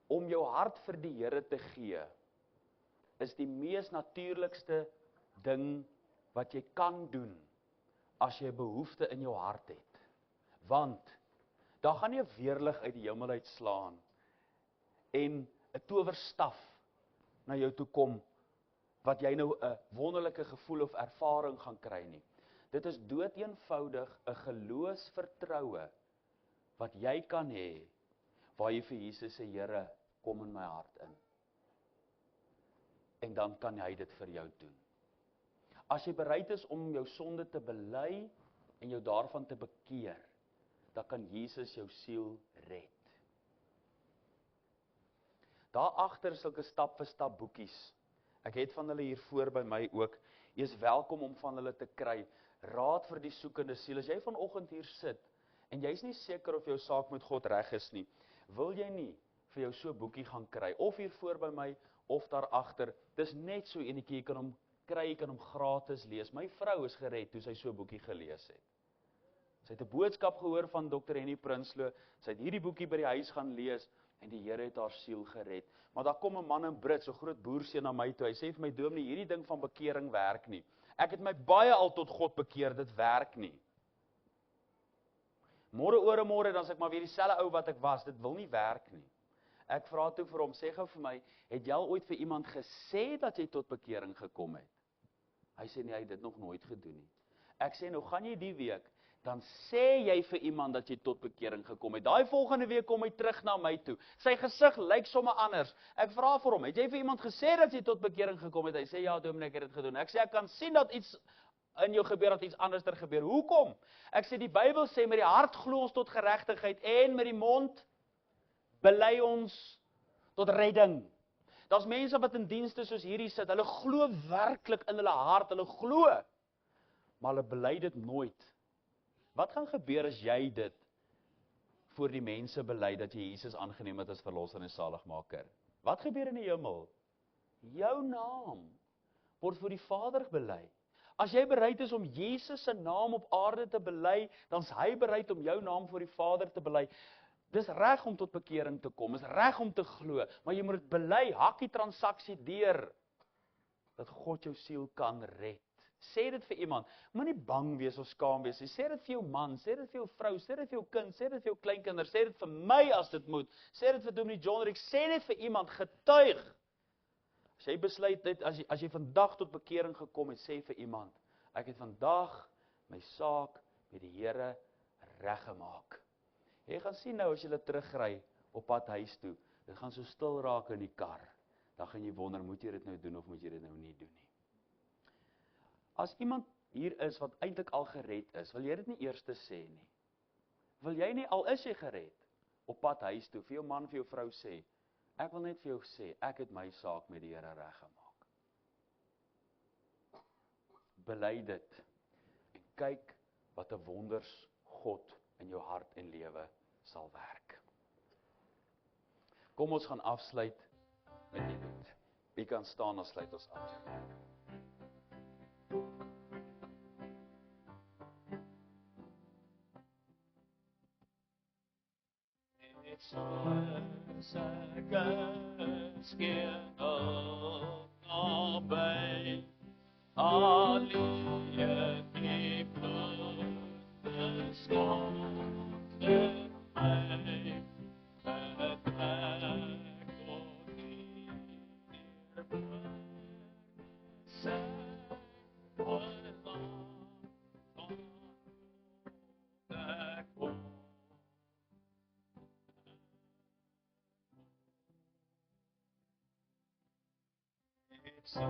om jou hart vir die Here te gee, is die mees natuurlikste ding wat jy kan doen, as jy 'n behoefte in jou hart het. Want, daar gaan nie 'n weerlig uit die hemel uitslaan, en 'n towerstaf na jou toe kom, wat jy nou 'n wonderlike gevoel of ervaring gaan kry nie. Dit is doeteenvoudig 'n geloofsvertroue, wat jy kan hê, waar jy vir Jesus sê, Here, kom in my hart in. En dan kan hy dit vir jou doen. As jy bereid is om jou sonde te bely, en jou daarvan te bekeer, dan kan Jesus jou siel red. Daar agter sulke stap vir stap boekies. Ek het van hulle hier voor by my ook. Jy is welkom om van hulle te kry. Raad vir die soekende siel. As jy vanoggend hier sit, en jy is nie seker of jou saak met God reg is nie, wil jy nie vir jou so 'n boekie gaan kry, of hier voor by my, of daar agter. Dis net so enetjie, jy kan hom kry, jy kan hom gratis lees. My vrou is gered toe sy so 'n boekie gelees het. Sy het 'n boodskap gehoor van Dr. Henny Prinsloo, sy het hierdie boekie by die huis gaan lees, en die Here het haar siel gered. Maar daar kom 'n man in Brits, so groot boerseun na my toe, hy sê vir my, Dominee, hierdie ding van bekering werk nie. Ek het my baie al tot God bekeer, dit werk nie. Môre, dan sê ek maar weer dieselfde ou wat ek was, dit wil nie werk nie. Ek vra toe vir hom, sê gou vir my, het jy al ooit vir iemand gesê dat jy tot bekering gekom het? Hy sê nee, hy het dit nog nooit gedoen nie. Ek sê, nou gaan jy die week, dan sê jy vir iemand dat jy tot bekering gekom het. Daai volgende week kom hy terug na my toe. Sy gesig lyk sommer anders. Ek vra vir hom, het jy vir iemand gesê dat jy tot bekering gekom het? Hy sê, ja, Dominee, ek het dit gedoen. Ek sê, ek kan sien dat iets in jou gebeur, dat iets anderster gebeur. Hoekom? Ek sê, die Bybel sê, met die hart glo ons tot geregtigheid, en met die mond bely ons tot redding. Daar's mense wat in dienste soos hierdie sit, hulle glo werklik in hulle hart, hulle glo, maar hulle bely dit nooit. Wat gaan gebeur as jy dit voor die mense bely dat jy Jesus aangeneem het as verlosser en saligmaker? Wat gebeur in die hemel? Jou naam word voor die Vader bely. As jy bereid is om Jesus se naam op aarde te bely, dan is hy bereid om jou naam voor die Vader te bely. Dis reg om tot bekering te kom, is reg om te glo, maar jy moet dit bely, hak die transaksie deur, dat God jou siel kan red. Sê dit vir iemand. Moenie bang wees of skaam wees nie. Sê dit vir jou man, sê dit vir jou vrou, sê dit vir jou kind, sê dit vir jou kleinkinders, sê dit vir my as dit moet. Sê dit vir Dominee John Rick, sê dit vir iemand, getuig. As jy besluit dit, as jy vandag tot bekering gekom het, sê vir iemand, ek het vandag my saak met die Here reggemaak. Jy gaan sien nou as jy terugry op pad huis toe, dit gaan so stil raak in die kar. Dan gaan jy wonder, moet jy dit nou doen of moet jy dit nou nie doen nie. As iemand hier is wat eintlik al gered is, wil jy dit nie eers sê nie. Wil jy nie, al is jy gered, op pad huis toe, vir jou man, vir jou vrou sê, ek wil net vir jou sê, ek het my saak met die Here reggemaak. Bely dit, en kyk wat 'n wonders God in jou hart en lewe sal werk. Kom ons gaan afsluit met die lied. Wie kan staan, dan sluit ons af. Soos ek geskeen naby, alleen die bloed geskond in my, het trek tot die sy verlang van ek kom. So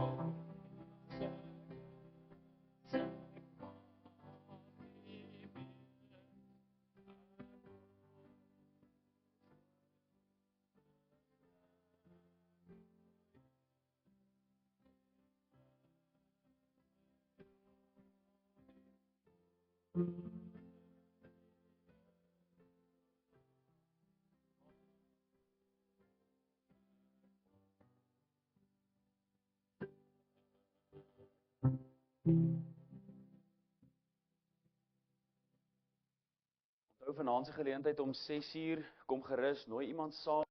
Onthou vanaand se geleentheid om 6:00, kom gerus, nooi iemand saam.